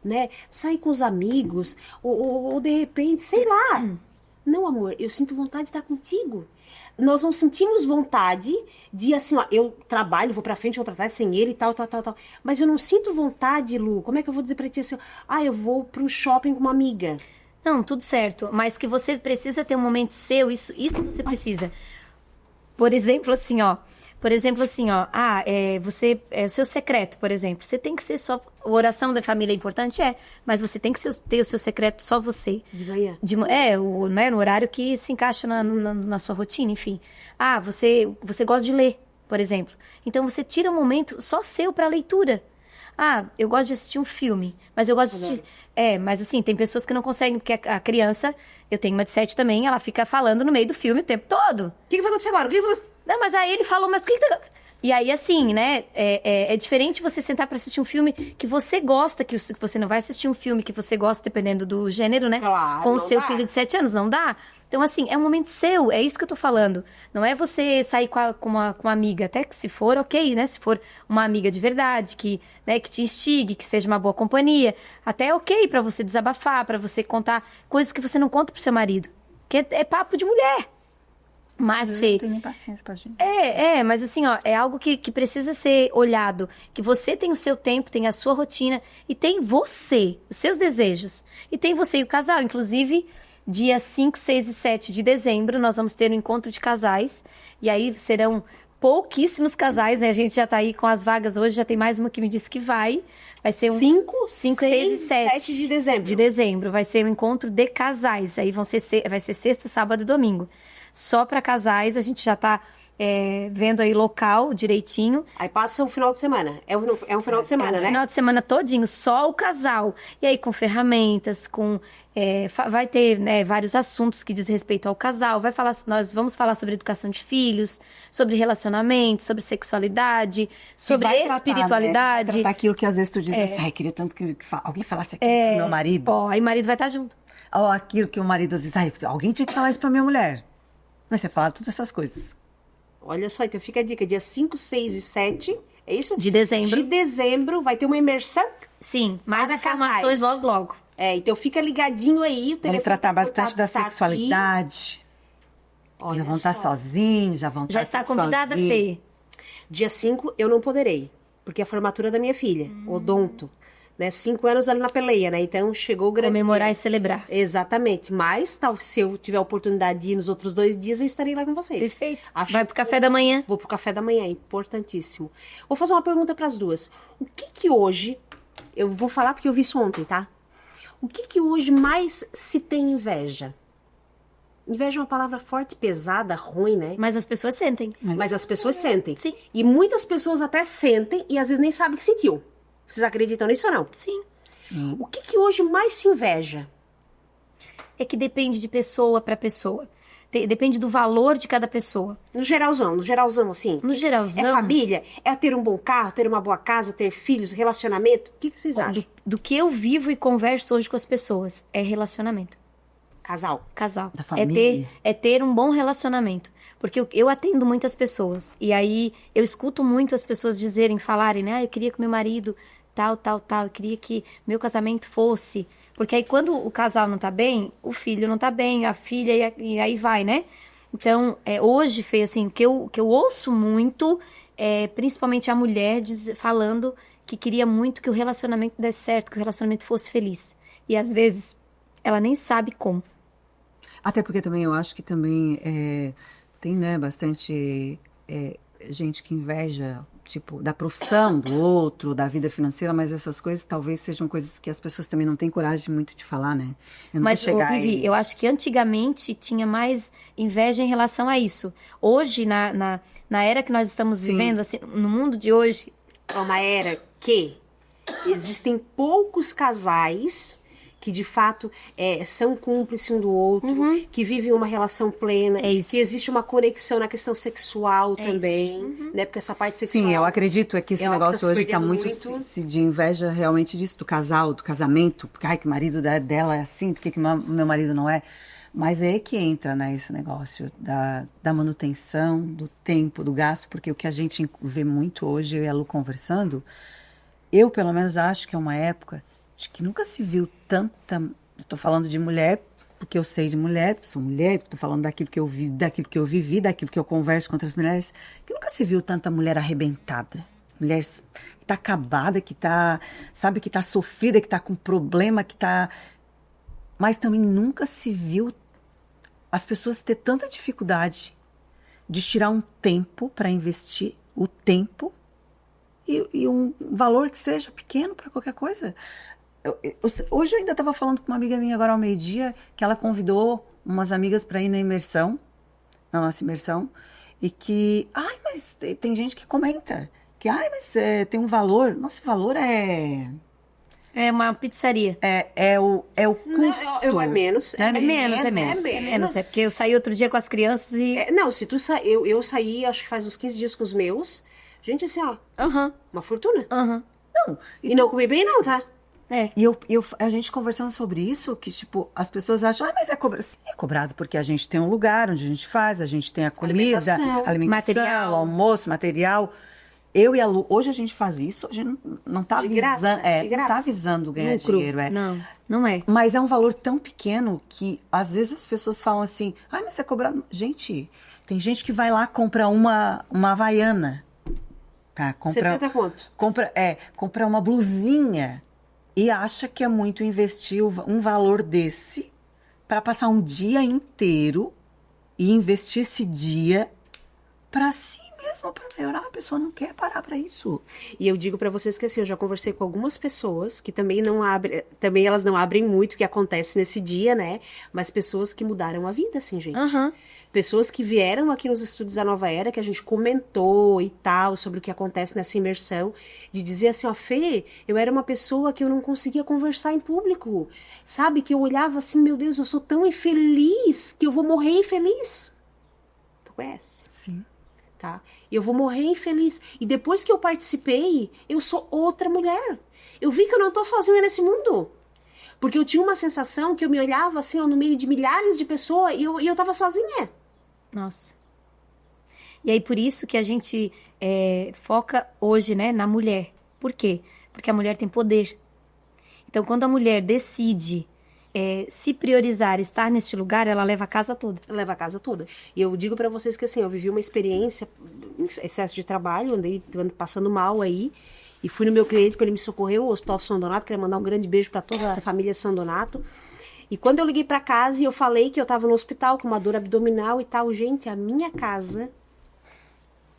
né? Sair com os amigos, ou de repente, sei lá. Não, amor, eu sinto vontade de estar contigo. Nós não sentimos vontade de, assim, ó, eu trabalho, vou pra frente, vou pra trás, sem ele e tal. Mas eu não sinto vontade, Lu, como é que eu vou dizer pra ti assim, eu vou pro shopping com uma amiga. Não, tudo certo. Mas que você precisa ter um momento seu, isso você precisa. Por exemplo, assim, ó. Você é o seu secreto, por exemplo. Você tem que ser só. A oração da família é importante? É. Mas você tem que ter o seu secreto só você. De manhã. No horário que se encaixa na sua rotina, enfim. Você gosta de ler, por exemplo. Então você tira um momento só seu para leitura. Eu gosto de assistir um filme, mas eu gosto de assistir... mas assim, tem pessoas que não conseguem, porque a criança, eu tenho uma de 7 também, ela fica falando no meio do filme o tempo todo. O que vai acontecer agora? Não, mas aí ele falou, mas por que tá... E aí, assim, né, é diferente você sentar pra assistir um filme que você gosta, que você não vai assistir um filme que você gosta, dependendo do gênero, né? Claro, com o seu filho de 7 anos, não dá? Então, assim, é um momento seu, é isso que eu tô falando. Não é você sair com uma amiga, até que se for, ok, né? Se for uma amiga de verdade, que te instigue, que seja uma boa companhia, até é ok pra você desabafar, pra você contar coisas que você não conta pro seu marido. Que é papo de mulher. Mas, Fê... Não tenho nem paciência pra gente. Mas assim, ó, é algo que precisa ser olhado. Que você tem o seu tempo, tem a sua rotina e tem você, os seus desejos. E tem você e o casal. Inclusive, dia 5, 6 e 7 de dezembro, nós vamos ter um encontro de casais. E aí serão pouquíssimos casais, né? A gente já tá aí com as vagas hoje, já tem mais uma que me disse que vai. Vai ser 5, 6 e 7 de dezembro. De dezembro. Vai ser um encontro de casais. Aí vai ser sexta, sábado e domingo. Só para casais, a gente já tá vendo aí local direitinho. Aí passa o final de semana. É um final de semana, né? Final de semana todinho, só o casal. E aí com ferramentas, vai ter, né, vários assuntos que diz respeito ao casal. Nós vamos falar sobre educação de filhos, sobre relacionamento, sobre sexualidade, sobre espiritualidade. Vai tratar aquilo que às vezes tu diz assim, queria tanto que alguém falasse aquilo pro meu marido. Aí o marido vai estar junto. Ou aquilo que o marido diz, alguém tinha que falar isso pra minha mulher. Vai ser falar todas essas coisas. Olha só, então fica a dica, dia 5, 6 e 7, é isso? De dezembro. De dezembro, vai ter uma imersão. Sim, mais informações logo. Então fica ligadinho aí. Vamos tratar bastante da sexualidade. Olha, já vão estar sozinhos, já está convidada, Fê. Dia 5 eu não poderei, porque é a formatura da minha filha, odonto. Né, 5 anos ali na peleia, né? Então chegou o grande comemorar dia. E celebrar. Exatamente. Mas se eu tiver a oportunidade de ir nos outros 2 dias, eu estarei lá com vocês. Perfeito. Vai pro café da manhã. Vou pro café da manhã, importantíssimo. Vou fazer uma pergunta para as duas. O que hoje, eu vou falar porque eu vi isso ontem, tá? O que hoje mais se tem inveja? Inveja é uma palavra forte, pesada, ruim, né? Mas as pessoas sentem. Mas as pessoas sentem. Sim. E muitas pessoas até sentem e às vezes nem sabem que sentiu. Vocês acreditam nisso ou não? Sim. O que hoje mais se inveja? É que depende de pessoa para pessoa. Depende do valor de cada pessoa. No geralzão, assim. No geralzão. É família? É ter um bom carro, ter uma boa casa, ter filhos, relacionamento? O que vocês acham? Do que eu vivo e converso hoje com as pessoas é relacionamento. Casal. Da família. É ter um bom relacionamento. Porque eu atendo muitas pessoas. E aí eu escuto muito as pessoas falarem, né? Eu queria que meu marido tal. Eu queria que meu casamento fosse. Porque aí quando o casal não tá bem, o filho não tá bem, a filha, e aí vai, né? Então, hoje, Fê, assim, o que eu ouço muito é principalmente a mulher falando que queria muito que o relacionamento desse certo, que o relacionamento fosse feliz. E às vezes ela nem sabe como. Até porque também eu acho que também tem, né, bastante gente que inveja, tipo, da profissão do outro, da vida financeira, mas essas coisas talvez sejam coisas que as pessoas também não têm coragem muito de falar, né? Mas, Vivi, eu acho que antigamente tinha mais inveja em relação a isso. Hoje, na era que nós estamos vivendo, assim, no mundo de hoje... É uma era que existem poucos casais que de fato são cúmplices um do outro, que vivem uma relação plena, que existe uma conexão na questão sexual também, né? Porque essa parte sexual... Sim, eu acredito que esse negócio hoje tá muito de inveja realmente disso, do casal, do casamento, porque ai, que o marido dela é assim, por que meu marido não é? Mas é aí que entra, né, esse negócio da manutenção, do tempo, do gasto, porque o que a gente vê muito hoje, eu e a Lu conversando, eu pelo menos acho que é uma época de que nunca se viu tanta... Estou falando de mulher, porque eu sei de mulher, sou mulher, estou falando daquilo que eu vi, daquilo que eu vivi, daquilo que eu converso com outras mulheres, que nunca se viu tanta mulher arrebentada. Mulher que tá acabada, que tá, sabe, que tá sofrida, que tá com problema, que tá... Mas também nunca se viu as pessoas ter tanta dificuldade de tirar um tempo para investir o tempo e um valor que seja pequeno para qualquer coisa. Hoje eu ainda estava falando com uma amiga minha agora ao meio-dia que ela convidou umas amigas para ir na nossa imersão, e que, mas tem gente que comenta que, mas tem um valor. Nosso valor é... É uma pizzaria. É o custo. É menos. É menos. É porque eu saí outro dia com as crianças e... Não, se tu eu saí, acho que faz uns 15 dias com os meus. Gente, assim, ó. Uma fortuna. Não, e não comi bem não, tá? E a gente conversando sobre isso, que tipo, as pessoas acham, mas é cobrado. Sim, é cobrado porque a gente tem um lugar onde a gente faz, a gente tem a comida, alimentação, material. almoço, material. Eu e a Lu, hoje a gente faz isso, a gente não tá avisando, não tá avisando ganhar dinheiro, Não é. Mas é um valor tão pequeno que às vezes as pessoas falam assim, mas é cobrado. Gente, tem gente que vai lá compra uma Havaiana, tá? 70 conto. Compra uma blusinha e acha que é muito investir um valor desse para passar um dia inteiro e investir esse dia para si mesmo, para melhorar. A pessoa não quer parar para isso. E eu digo para vocês que assim, eu já conversei com algumas pessoas que também elas não abrem muito o que acontece nesse dia, né? Mas pessoas que mudaram a vida, assim, gente. Pessoas que vieram aqui nos estúdios da Nova Era, que a gente comentou e tal, sobre o que acontece nessa imersão, de dizer assim, Fê, eu era uma pessoa que eu não conseguia conversar em público, sabe? Que eu olhava assim, meu Deus, eu sou tão infeliz que eu vou morrer infeliz. Tu conhece? Sim. Tá? E eu vou morrer infeliz. E depois que eu participei, eu sou outra mulher. Eu vi que eu não tô sozinha nesse mundo. Porque eu tinha uma sensação que eu me olhava assim, no meio de milhares de pessoas e eu tava sozinha. Nossa. E aí por isso que a gente foca hoje, né, na mulher. Por quê? Porque a mulher tem poder. Então quando a mulher decide se priorizar, estar neste lugar, ela leva a casa toda. Leva a casa toda. E eu digo pra vocês que assim, eu vivi uma experiência, excesso de trabalho, andei passando mal aí, e fui no meu cliente para ele me socorrer, o Hospital São Donato, queria mandar um grande beijo pra toda a família São Donato. E quando eu liguei pra casa e eu falei que eu tava no hospital com uma dor abdominal e tal, gente, a minha casa...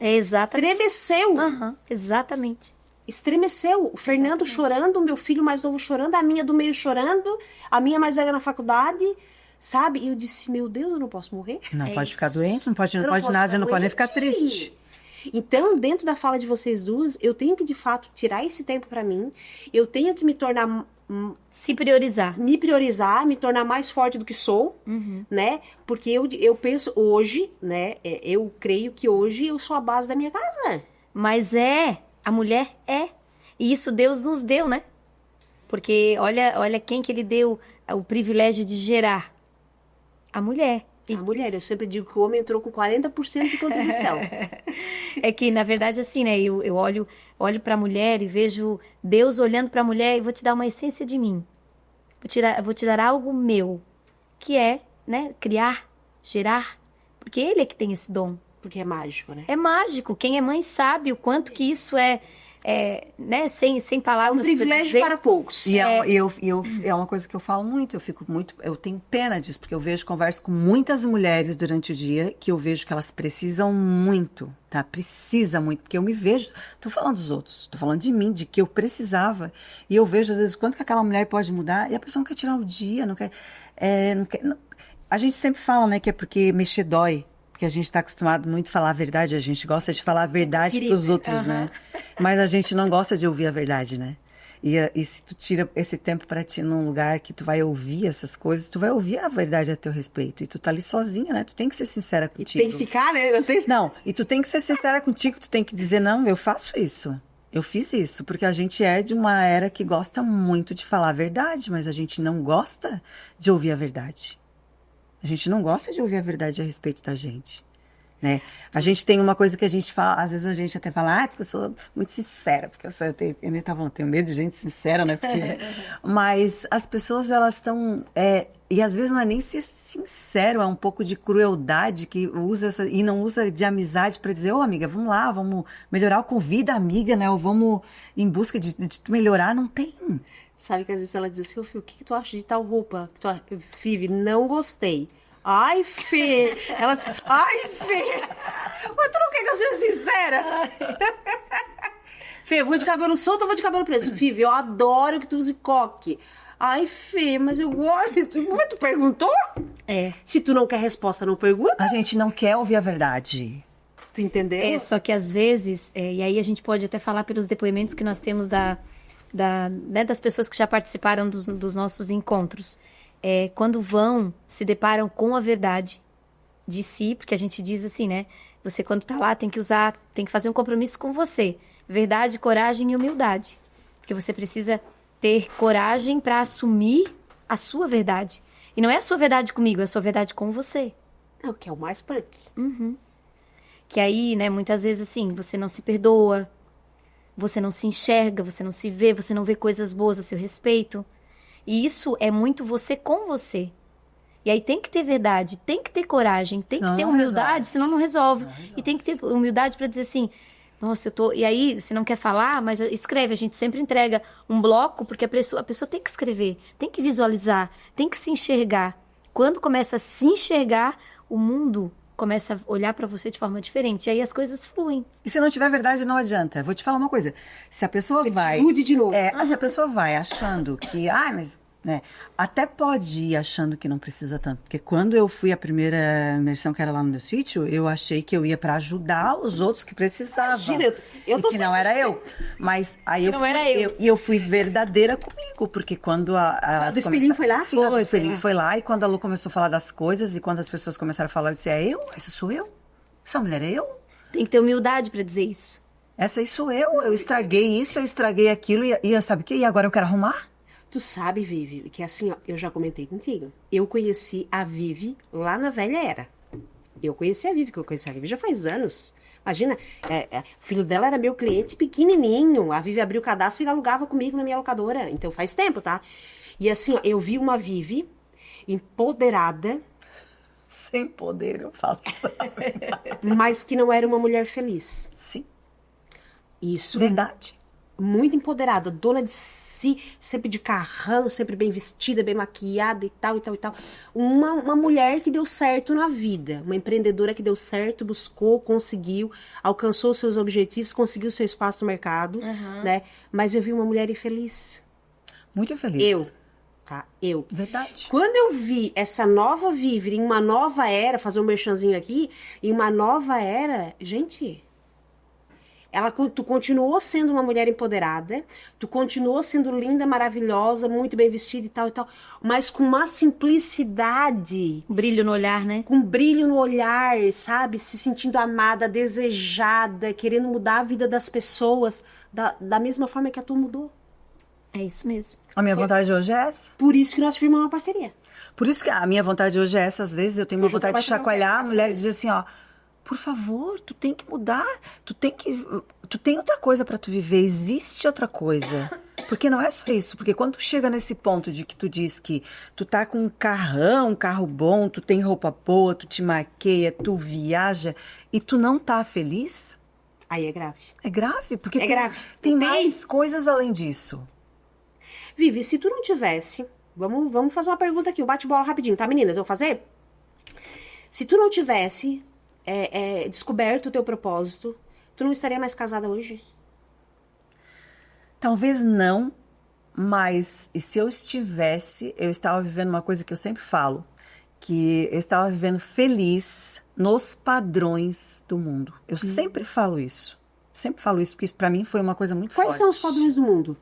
Exatamente. Estremeceu. Exatamente. Estremeceu. O Fernando chorando, o meu filho mais novo chorando, a minha do meio chorando, a minha mais velha na faculdade, sabe? E eu disse, meu Deus, eu não posso morrer. Não pode ficar doente, não pode nada, não pode nem ficar triste. Então, dentro da fala de vocês duas, eu tenho que, de fato, tirar esse tempo pra mim, eu tenho que me tornar... Se priorizar. Me priorizar, me tornar mais forte do que sou, né? Porque eu penso hoje, né? Eu creio que hoje eu sou a base da minha casa. Mas a mulher é. E isso Deus nos deu, né? Porque olha quem que ele deu o privilégio de gerar. A mulher. A mulher, eu sempre digo que o homem entrou com 40% de contribuição. É que, na verdade, assim, né? Eu olho para a mulher e vejo Deus olhando para a mulher e vou te dar uma essência de mim. Vou te dar algo meu, que é, né? Criar, gerar. Porque ele é que tem esse dom. Porque é mágico, né? É mágico. Quem é mãe sabe o quanto que isso é né? Sem palavras. Um privilégio para poucos. E é uma coisa que eu falo muito, eu tenho pena disso, porque eu converso com muitas mulheres durante o dia, que eu vejo que elas precisam muito, tá? Precisa muito, porque eu me vejo, tô falando dos outros, tô falando de mim, de que eu precisava, e eu vejo às vezes quanto que aquela mulher pode mudar, e a pessoa não quer tirar o dia, não quer. A gente sempre fala, né, que é porque mexer dói. Porque a gente está acostumado muito a falar a verdade, a gente gosta de falar a verdade para os outros, né? Mas a gente não gosta de ouvir a verdade, né? E se tu tira esse tempo pra ti num lugar que tu vai ouvir essas coisas, tu vai ouvir a verdade a teu respeito. E tu tá ali sozinha, né? Tu tem que ser sincera E contigo. tem que ficar, né? Não, e tu tem que ser sincera contigo, tu tem que dizer, não, eu faço isso. Eu fiz isso, porque a gente é de uma era que gosta muito de falar a verdade, mas a gente não gosta de ouvir a verdade. A gente não gosta de ouvir a verdade a respeito da gente, né? A gente tem uma coisa que a gente fala, às vezes a gente até fala, porque eu sou muito sincera, porque eu tenho medo de gente sincera, né? Mas as pessoas, elas estão, e às vezes não é nem ser sincero, é um pouco de crueldade que usa e não usa de amizade para dizer, amiga, vamos lá, vamos melhorar, convida a amiga, né? Ou vamos em busca de melhorar, não tem. Sabe que às vezes ela diz assim, ô Fê, o que tu acha de tal roupa? Vivi, não gostei. Ai, Fê! Ela diz, ai, Fê! Mas tu não quer que eu seja sincera? Fê, vou de cabelo solto ou vou de cabelo preso? Vivi, eu adoro que tu use coque. Ai, Fê, mas eu gosto. Mas tu perguntou? Se tu não quer resposta, não pergunta. A gente não quer ouvir a verdade. Tu entendeu? Só que às vezes, e aí a gente pode até falar pelos depoimentos que nós temos né, das pessoas que já participaram dos nossos encontros. Quando se deparam com a verdade de si, porque a gente diz assim, né? Você quando tá lá tem que fazer um compromisso com você. Verdade, coragem e humildade. Porque você precisa ter coragem para assumir a sua verdade. E não é a sua verdade comigo, é a sua verdade com você. Não, que é o mais punk. Que aí, né, muitas vezes assim, você não se perdoa, você não se enxerga, você não se vê, você não vê coisas boas a seu respeito. E isso é muito você com você. E aí tem que ter verdade, tem que ter coragem, tem que ter humildade, senão não resolve. E tem que ter humildade para dizer assim, nossa, eu tô... E aí, se não quer falar, mas escreve. A gente sempre entrega um bloco, porque a pessoa tem que escrever, tem que visualizar, tem que se enxergar. Quando começa a se enxergar, o mundo começa a olhar pra você de forma diferente. E aí as coisas fluem. E se não tiver verdade, não adianta. Vou te falar uma coisa. Se a pessoa vai... Mude de novo. Se a pessoa vai achando que... mas... Né, até pode ir achando que não precisa tanto. Porque quando eu fui a primeira imersão que era lá no meu sítio, eu achei que eu ia pra ajudar os outros que precisavam. Imagina, eu tô e que não era eu. Mas aí eu fui verdadeira comigo. Porque quando a do espelhinho foi lá? Sim, a do espelhinho foi lá. E quando a Lu começou a falar das coisas, e quando as pessoas começaram a falar, eu disse, essa sou eu? Essa mulher é eu? Tem que ter humildade pra dizer isso. Essa aí sou eu estraguei isso, eu estraguei aquilo, e sabe o que? E agora eu quero arrumar? Tu sabe, Vivi, que assim, ó, eu já comentei contigo. Eu conheci a Vivi lá na velha era. Eu conheci a Vivi já faz anos. Imagina, o filho dela era meu cliente pequenininho. A Vivi abriu o cadastro e alugava comigo na minha locadora. Então faz tempo, tá? E assim, ó, eu vi uma Vivi empoderada. Sem poder, eu falo. Mas que não era uma mulher feliz. Sim. Isso. Verdade. Muito empoderada, dona de si, sempre de carrão, sempre bem vestida, bem maquiada e tal, e tal, e tal. Uma mulher que deu certo na vida, uma empreendedora que deu certo, buscou, conseguiu, alcançou seus objetivos, conseguiu seu espaço no mercado, né? Mas eu vi uma mulher infeliz. Muito infeliz. Eu. Verdade. Quando eu vi essa nova Vivi em uma nova era, fazer um merchanzinho aqui, em uma nova era, gente... Tu continuou sendo uma mulher empoderada, tu continuou sendo linda, maravilhosa, muito bem vestida e tal, mas com uma simplicidade. Brilho no olhar, né? Com brilho no olhar, sabe? Se sentindo amada, desejada, querendo mudar a vida das pessoas da mesma forma que a tua mudou. É isso mesmo. A minha vontade hoje é essa. Por isso que nós firmamos uma parceria. Por isso que a minha vontade hoje é essa. Às vezes eu tenho uma vontade de chacoalhar a mulher e dizer assim, ó... Por favor, tu tem que mudar, tu tem outra coisa pra tu viver, existe outra coisa. Porque não é só isso, porque quando tu chega nesse ponto de que tu diz que tu tá com um carro bom, tu tem roupa boa, tu te maqueia, tu viaja e tu não tá feliz... Aí é grave. É grave, porque grave. Tem mais coisas além disso. Vivi, se tu não tivesse... Vamos fazer uma pergunta aqui, um bate-bola rapidinho, tá, meninas? Eu vou fazer? Se tu não tivesse... descoberto o teu propósito, tu não estaria mais casada hoje? Talvez não, mas e se eu estivesse, eu estava vivendo uma coisa que eu sempre falo, que eu estava vivendo feliz nos padrões do mundo. Eu sempre falo isso, porque isso pra mim foi uma coisa muito forte. Quais são os padrões do mundo?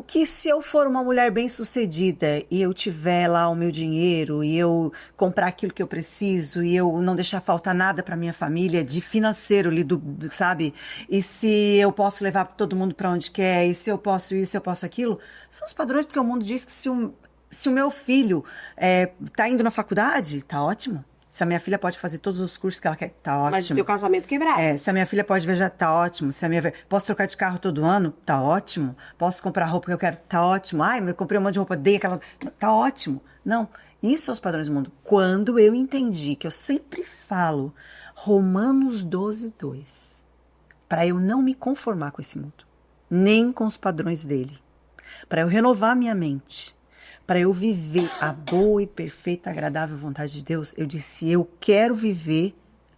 que se eu for uma mulher bem-sucedida e eu tiver lá o meu dinheiro e eu comprar aquilo que eu preciso e eu não deixar faltar nada para minha família de financeiro, sabe? E se eu posso levar todo mundo para onde quer, e se eu posso isso, se eu posso aquilo, são os padrões, porque o mundo diz que se o meu filho tá indo na faculdade, tá ótimo. Se a minha filha pode fazer todos os cursos que ela quer, tá ótimo. Mas o teu casamento quebrado. Se a minha filha pode viajar, tá ótimo. Posso trocar de carro todo ano? Tá ótimo. Posso comprar a roupa que eu quero? Tá ótimo. Ai, eu comprei um monte de roupa, dei aquela... Tá ótimo. Não, isso são os padrões do mundo. Quando eu entendi, que eu sempre falo, Romanos 12:2, para eu não me conformar com esse mundo, nem com os padrões dele, para eu renovar minha mente, para eu viver a boa e perfeita, agradável vontade de Deus, eu disse, eu quero viver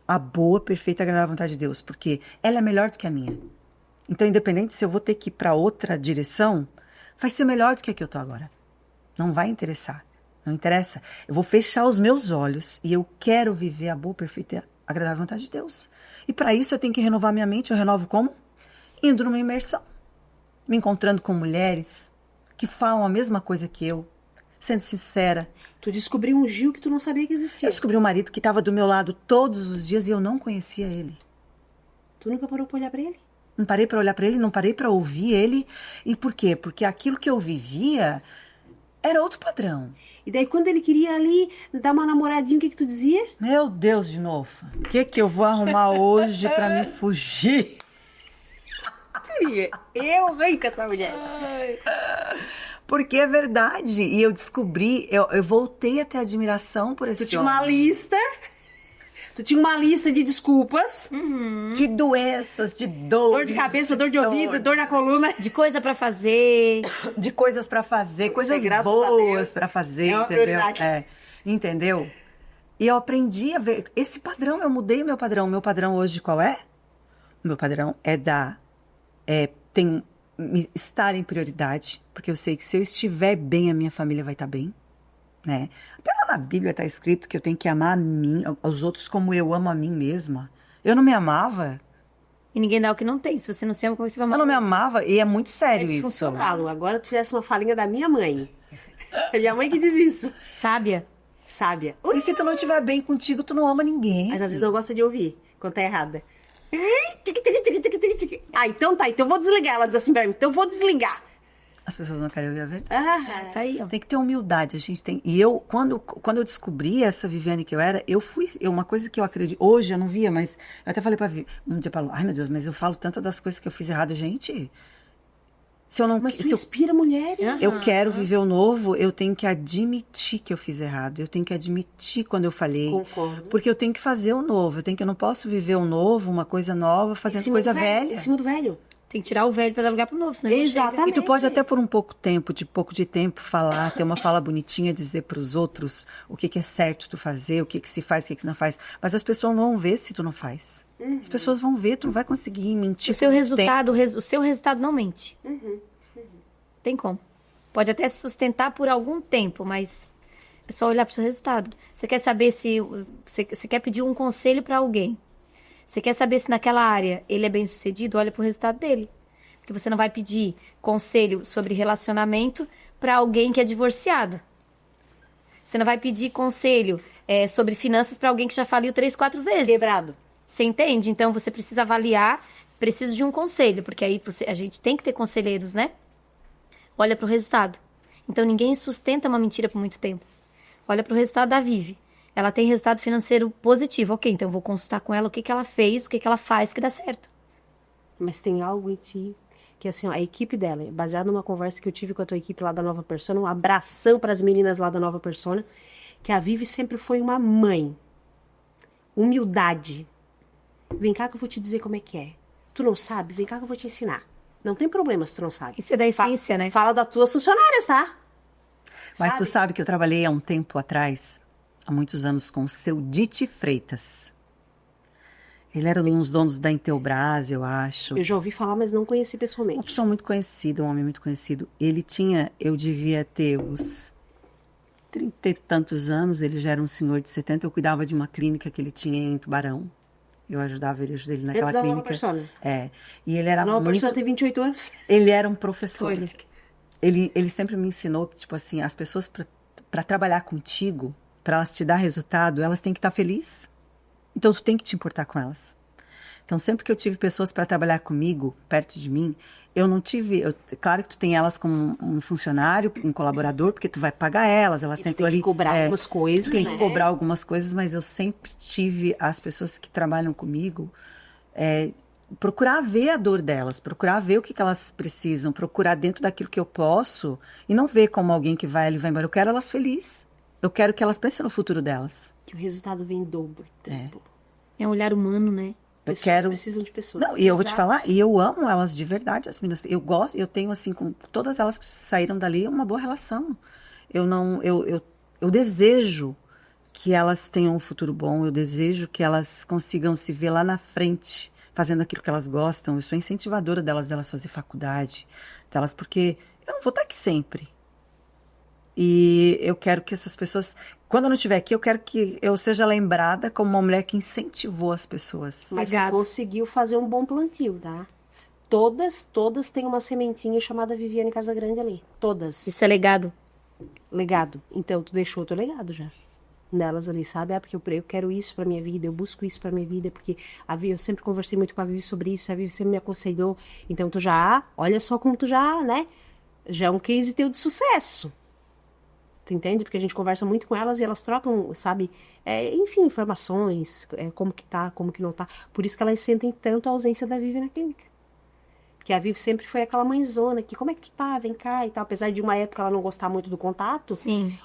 a boa, perfeita, agradável vontade de Deus, porque ela é melhor do que a minha. Então, independente se eu vou ter que ir para outra direção, vai ser melhor do que a que eu tô agora. Não vai interessar. Não interessa. Eu vou fechar os meus olhos e eu quero viver a boa, perfeita, agradável vontade de Deus. E para isso eu tenho que renovar minha mente. Eu renovo como? Indo numa imersão. Me encontrando com mulheres que falam a mesma coisa que eu, sendo sincera. Tu descobriu um Gil que tu não sabia que existia. Eu descobri um marido que estava do meu lado todos os dias e eu não conhecia ele. Tu nunca parou pra olhar pra ele? Não parei para olhar para ele, não parei para ouvir ele. E por quê? Porque aquilo que eu vivia era outro padrão. E daí quando ele queria ali dar uma namoradinha, o que tu dizia? Meu Deus, de novo. O que eu vou arrumar hoje para me fugir? Eu venho com essa mulher. Porque é verdade. E eu descobri, eu voltei a ter admiração por esse homem. Tu tinha uma lista de desculpas. De doenças, de dor. Dor de cabeça, dor de ouvido, dor na coluna. De coisa pra fazer. De coisas pra fazer, coisas graças a boas Deus. pra fazer, É uma entendeu? prioridade. Entendeu? E eu aprendi a ver esse padrão, eu mudei o meu padrão. O meu padrão hoje qual é? O meu padrão é estar em prioridade, porque eu sei que se eu estiver bem, a minha família vai estar bem, né? Até lá na Bíblia está escrito que eu tenho que amar a mim, aos outros como eu amo a mim mesma. Eu não me amava. E ninguém dá o que não tem. Se você não se ama, como você vai amar? Eu não me amava e é muito sério isso. Disfuncional. Agora tu fizesse uma falinha da minha mãe. É minha mãe que diz isso. Sábia. Sábia. E se tu não estiver bem contigo, tu não ama ninguém. Mas às vezes não gosta de ouvir, quando tá errada. Ah, então tá. Então eu vou desligar. Ela diz assim pra mim, então eu vou desligar. As pessoas não querem ouvir a verdade. Tá aí, ó. Tem que ter humildade, a gente tem. E eu, quando eu descobri essa Viviane que eu era, uma coisa que eu acredito, hoje eu não via, mas eu até falei pra Vivi, um dia falou, ai meu Deus, mas eu falo tantas das coisas que eu fiz errado, gente. Se eu não, Mas tu se eu, inspira mulheres. eu quero viver o novo, eu tenho que admitir que eu fiz errado. Eu tenho que admitir quando eu falhei. Concordo. Porque eu tenho que fazer o novo. Eu não posso viver o novo, uma coisa nova, fazendo coisa velha. Em cima do velho. Tem que tirar o velho pra dar lugar pro novo, senão ele chega. Exatamente. E tu pode até por um pouco de tempo falar, ter uma fala bonitinha, dizer pros outros o que é certo tu fazer, o que se faz, o que se não faz. Mas as pessoas vão ver se tu não faz. As pessoas vão ver, tu não vai conseguir mentir. O seu resultado não mente. Tem como. Pode até se sustentar por algum tempo, mas é só olhar pro seu resultado. Você quer saber se... Você quer pedir um conselho pra alguém. Você quer saber se naquela área ele é bem sucedido? Olha pro resultado dele. Porque você não vai pedir conselho sobre relacionamento pra alguém que é divorciado. Você não vai pedir conselho sobre finanças pra alguém que já faliu 3, 4 vezes. Quebrado. Você entende? Então você precisa avaliar, preciso de um conselho, porque aí a gente tem que ter conselheiros, né? Olha pro resultado. Então ninguém sustenta uma mentira por muito tempo. Olha pro resultado da Vivi. Ela tem resultado financeiro positivo. Ok, então eu vou consultar com ela o que ela fez, o que ela faz que dá certo. Mas tem algo em ti que, assim, ó, a equipe dela, baseado numa conversa que eu tive com a tua equipe lá da Nova Persona, um abração para as meninas lá da Nova Persona, que a Vivi sempre foi uma mãe. Humildade. Vem cá que eu vou te dizer como é que é. Tu não sabe? Vem cá que eu vou te ensinar. Não tem problema se tu não sabe. Isso é da essência, né? Fala das tuas funcionárias, tá? Mas tu sabe que eu trabalhei há um tempo atrás, há muitos anos, com o seu Dite Freitas. Ele era um dos donos da Intelbras, eu acho. Eu já ouvi falar, mas não conheci Uma pessoalmente. pessoa muito conhecida, um homem muito conhecido. Ele tinha, eu devia ter uns 30 e tantos anos, ele já era um senhor de 70, eu cuidava de uma clínica que ele tinha em Tubarão. Eu ajudei ele naquela Antes da Nova clínica. Persona. E ele era A Nova muito... Persona tem 28 anos. Ele era um professor. ele sempre me ensinou que, tipo assim, as pessoas para trabalhar contigo, para elas te dar resultado, elas têm que estar felizes. Então, tu tem que te importar com elas. Então, sempre que eu tive pessoas para trabalhar comigo, perto de mim, eu não tive... claro que tu tem elas como um funcionário, um colaborador, porque tu vai pagar elas têm tem que cobrar algumas coisas, tem né? que cobrar algumas coisas, mas eu sempre tive as pessoas que trabalham comigo, procurar ver a dor delas, procurar ver o que elas precisam, procurar dentro daquilo que eu posso, e não ver como alguém que vai ali e vai embora. Eu quero elas felizes. Eu quero que elas pensem no futuro delas. Que o resultado vem em dobro, triplo. É um olhar humano, né? Pessoas precisam de pessoas. Não, e eu vou te falar, e eu amo elas de verdade, as meninas. Eu gosto, eu tenho assim, com todas elas que saíram dali, uma boa relação. Eu desejo que elas tenham um futuro bom, eu desejo que elas consigam se ver lá na frente, fazendo aquilo que elas gostam. Eu sou incentivadora delas fazer faculdade, porque eu não vou estar aqui sempre. E eu quero que essas pessoas, quando eu não estiver aqui, eu quero que eu seja lembrada como uma mulher que incentivou as pessoas. Mas Exato. conseguiu fazer um bom plantio, tá? Todas têm uma sementinha chamada Viviane Casagrande ali. Todas. Isso é legado. Legado. Então, tu deixou o teu legado já. Nelas ali, sabe? Porque eu quero isso pra minha vida, eu busco isso pra minha vida, porque eu sempre conversei muito com a Vivi sobre isso, a Vivi sempre me aconselhou. Então, olha só como tu já, né? Já é um case teu de sucesso. Tu entende? Porque a gente conversa muito com elas e elas trocam, sabe? Enfim, informações, como que tá, como que não tá. Por isso que elas sentem tanto a ausência da Vivi na clínica. Porque a Vivi sempre foi aquela mãezona que, como é que tu tá? Vem cá e tal. Apesar de uma época ela não gostar muito do contato. Sim.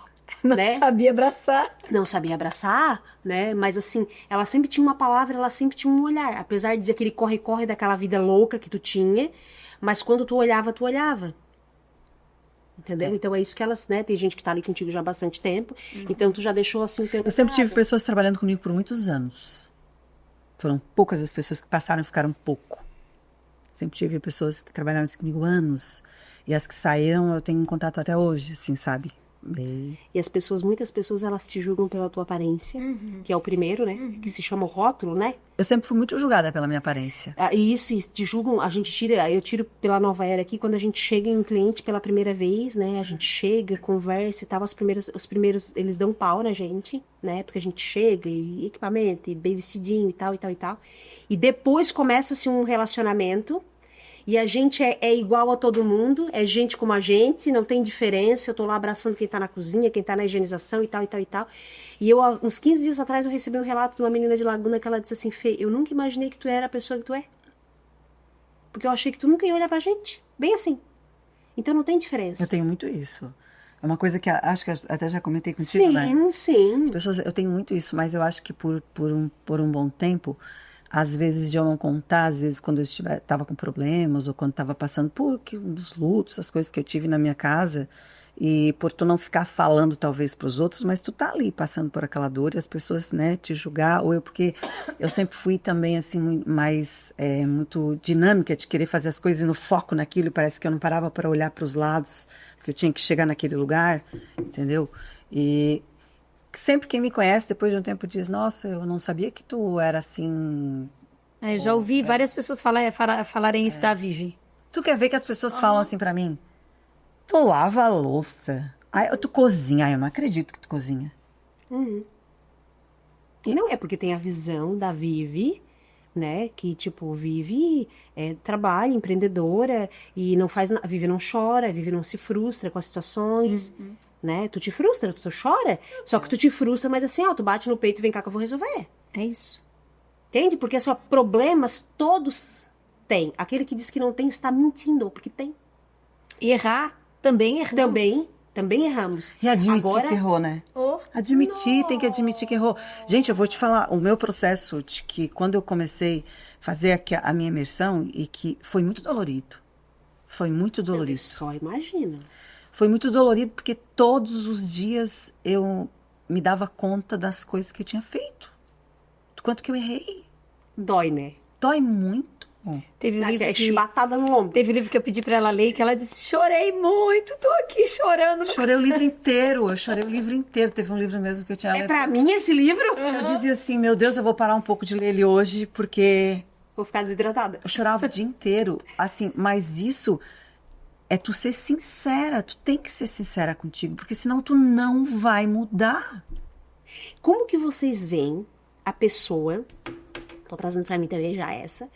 Né? Não sabia abraçar. Não sabia abraçar, né? Mas assim, ela sempre tinha uma palavra, ela sempre tinha um olhar. Apesar de aquele corre-corre daquela vida louca que tu tinha. Mas quando tu olhava, tu olhava. Entendeu? Então é isso que elas, né? Tem gente que tá ali contigo já há bastante tempo. Então tu já deixou assim o teu... Eu sempre tive pessoas trabalhando comigo por muitos anos. Foram poucas as pessoas que passaram e ficaram pouco. Sempre tive pessoas que trabalharam assim comigo anos. E as que saíram eu tenho um contato até hoje, assim, sabe? E muitas pessoas, elas te julgam pela tua aparência, que é o primeiro, né? Que se chama o rótulo, né? Eu sempre fui muito julgada pela minha aparência. E te julgam, eu tiro pela Nova Era aqui, quando a gente chega em um cliente pela primeira vez, né? A gente chega, conversa e tal, os primeiros, eles dão pau na gente, né? Porque a gente chega, e equipamento, e bem vestidinho e tal, e tal, e tal. E depois começa-se um relacionamento. E a gente é igual a todo mundo, é gente como a gente, não tem diferença. Eu tô lá abraçando quem tá na cozinha, quem tá na higienização e tal, e tal, e tal. E uns 15 dias atrás, eu recebi um relato de uma menina de Laguna que ela disse assim: Fê, eu nunca imaginei que tu era a pessoa que tu é. Porque eu achei que tu nunca ia olhar pra gente. Bem assim. Então não tem diferença. Eu tenho muito isso. É uma coisa que acho que até já comentei contigo, né? Sim. As pessoas, eu tenho muito isso, mas eu acho que por um bom tempo... Às vezes de eu não contar, às vezes quando eu estava com problemas ou quando estava passando por os lutos, as coisas que eu tive na minha casa, e por tu não ficar falando talvez para os outros, mas tu tá ali passando por aquela dor e as pessoas, né, te julgar, porque eu sempre fui também assim mais muito dinâmica de querer fazer as coisas no foco naquilo, e parece que eu não parava para olhar para os lados, porque eu tinha que chegar naquele lugar, entendeu? E sempre quem me conhece, depois de um tempo, diz: nossa, eu não sabia que tu era assim... Eu já ouvi várias pessoas falarem isso da Vivi. Tu quer ver que as pessoas falam assim pra mim? Tu lava a louça. Tu cozinha. Eu não acredito que tu cozinha. Não, é porque tem a visão da Vivi, né? Que, tipo, Vivi trabalha, empreendedora, e não faz nada. Vivi não chora, Vivi não se frustra com as situações... Né? Tu te frustra, tu chora. Só que tu te frustra, mas assim, tu bate no peito e vem cá que eu vou resolver. É isso. Entende? Porque assim, problemas todos têm. Aquele que diz que não tem está mentindo, porque tem. E errar, também erramos. Também erramos. E admitir que errou, né? Tem que admitir que errou. Gente, eu vou te falar, o meu processo de que quando eu comecei a fazer a minha imersão, e que foi muito dolorido. Foi muito dolorido. Só imagina. Foi muito dolorido porque todos os dias eu me dava conta das coisas que eu tinha feito. Do quanto que eu errei. Dói, né? Dói muito. Teve um livro chibatada no ombro. Teve um livro que eu pedi pra ela ler, que ela disse: chorei muito, tô aqui chorando. Chorei o livro inteiro, Teve um livro mesmo que eu tinha lido. Pra mim esse livro? Eu dizia assim: meu Deus, eu vou parar um pouco de ler ele hoje, porque... Vou ficar desidratada. Eu chorava o dia inteiro, assim, mas isso... é tu ser sincera. Tu tem que ser sincera contigo, porque senão tu não vai mudar. Como que vocês veem a pessoa, tô trazendo pra mim também já essa,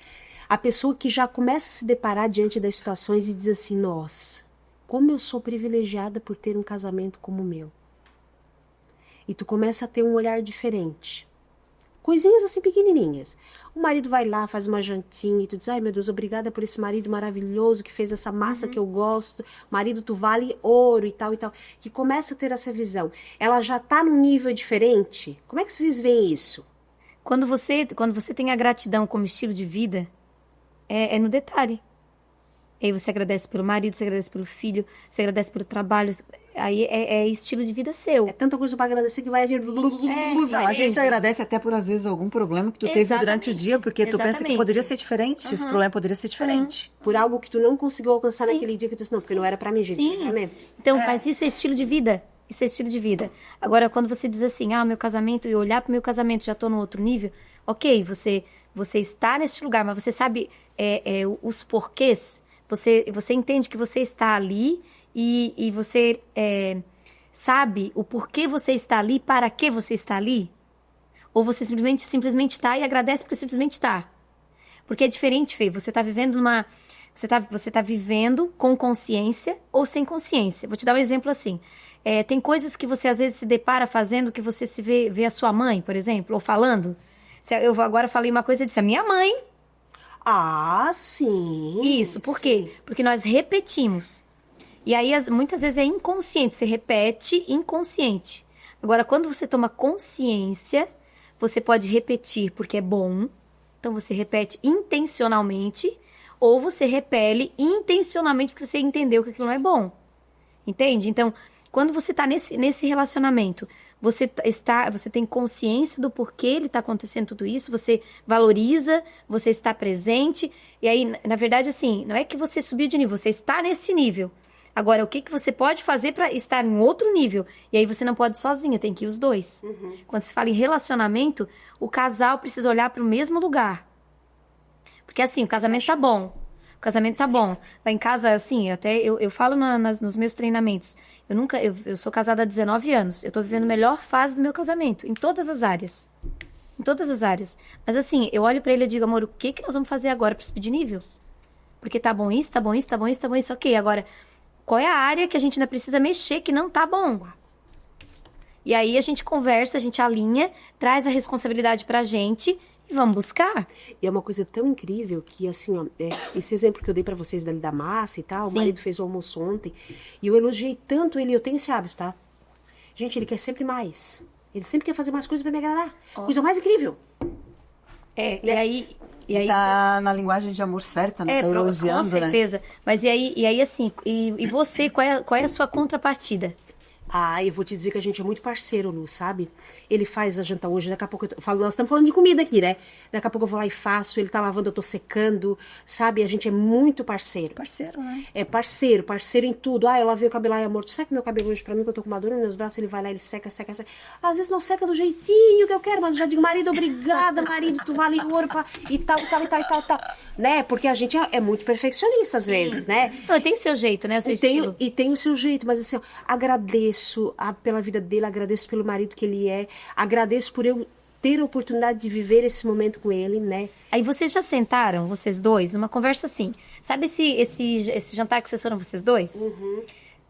a pessoa que já começa a se deparar diante das situações e diz assim, nossa, como eu sou privilegiada por ter um casamento como o meu. E tu começa a ter um olhar diferente. Coisinhas assim pequenininhas. O marido vai lá, faz uma jantinha e tu diz, ai meu Deus, obrigada por esse marido maravilhoso que fez essa massa que eu gosto. Marido, tu vale ouro e tal e tal. Que começa a ter essa visão. Ela já tá num nível diferente. Como é que vocês veem isso? Quando você tem a gratidão como estilo de vida, é no detalhe. Aí você agradece pelo marido, você agradece pelo filho, você agradece pelo trabalho. Aí é estilo de vida seu. É tanta coisa pra agradecer que vai... Não, a gente agradece até por, às vezes, algum problema que tu teve durante o dia, porque tu pensa que poderia ser diferente, esse problema poderia ser diferente. Por algo que tu não conseguiu alcançar naquele dia que tu disse, não, porque não era pra mim, gente. Sim. Então, mas isso é estilo de vida. Isso é estilo de vida. Agora, quando você diz assim, meu casamento, e olhar pro meu casamento, já tô no outro nível, ok, você está nesse lugar, mas você sabe os porquês, você entende que você está ali e você sabe o porquê você está ali, para que você está ali? Ou você simplesmente está e agradece porque simplesmente está? Porque é diferente, Fê, você está vivendo você tá vivendo com consciência ou sem consciência. Vou te dar um exemplo assim. Tem coisas que você às vezes se depara fazendo que você se vê a sua mãe, por exemplo, ou falando. Eu agora falei uma coisa e disse, a minha mãe. Ah, sim. Isso, por quê? Porque nós repetimos. E aí, muitas vezes é inconsciente, você repete inconsciente. Agora, quando você toma consciência, você pode repetir porque é bom. Então, você repete intencionalmente, ou você repele intencionalmente porque você entendeu que aquilo não é bom. Entende? Então, quando você está nesse relacionamento, você tem consciência do porquê ele está acontecendo tudo isso, você valoriza, você está presente, e aí, na verdade, assim, não é que você subiu de nível, você está nesse nível. Agora, o que você pode fazer para estar em outro nível? E aí você não pode sozinha, tem que ir os dois. Quando se fala em relacionamento, o casal precisa olhar para o mesmo lugar. Porque assim, o casamento tá bom. O casamento tá bom. Lá em casa, assim, até eu falo nos meus treinamentos. Eu sou casada há 19 anos. Eu tô vivendo a melhor fase do meu casamento, em todas as áreas. Em todas as áreas. Mas assim, eu olho pra ele e digo, amor, o que nós vamos fazer agora pra subir de nível? Porque tá bom isso, tá bom isso, tá bom isso, tá bom isso. Ok, agora, qual é a área que a gente ainda precisa mexer que não tá bom? E aí a gente conversa, a gente alinha, traz a responsabilidade pra gente e vamos buscar. E é uma coisa tão incrível que, assim, ó, esse exemplo que eu dei pra vocês da massa e tal, Sim. O marido fez o almoço ontem, e eu elogiei tanto ele, eu tenho esse hábito, tá? Gente, ele quer sempre mais. Ele sempre quer fazer mais coisas pra me agradar. Coisa mais incrível. E aí Tá na linguagem de amor certa, né? Tá elogiando, com certeza. Né? Mas e aí assim, e você, qual é a sua contrapartida? Ah, eu vou te dizer que a gente é muito parceiro, Lu, sabe? Ele faz a janta hoje, daqui a pouco eu falo, nós estamos falando de comida aqui, né? Daqui a pouco eu vou lá e faço, ele tá lavando, eu tô secando, sabe? A gente é muito parceiro. Parceiro, né? É parceiro em tudo. Ah, eu lavei o cabelo, ai amor, tu seca meu cabelo hoje pra mim, que eu tô com uma dor nos meus braços, ele vai lá, ele seca. Às vezes não seca do jeitinho que eu quero, mas eu já digo, marido, obrigada, marido, tu vale ouro pra... e tal. Né? Porque a gente é muito perfeccionista às vezes, né? Não, tem o seu jeito, né? O seu estilo. E tem o seu jeito, mas assim, ó, agradeço pela vida dele, agradeço pelo marido que ele é, agradeço por eu ter a oportunidade de viver esse momento com ele, né? Aí vocês já sentaram, vocês dois, numa conversa assim, sabe esse jantar que vocês foram vocês dois?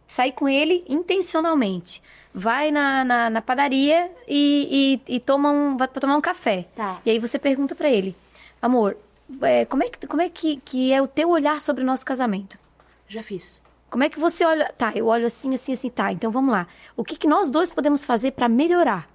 Sai com ele intencionalmente, vai na padaria e vai tomar um café. Tá. E aí você pergunta pra ele, amor, como é que é o teu olhar sobre o nosso casamento? Já fiz. Como é que você olha? Tá, eu olho assim, tá, então vamos lá. O que nós dois podemos fazer pra melhorar?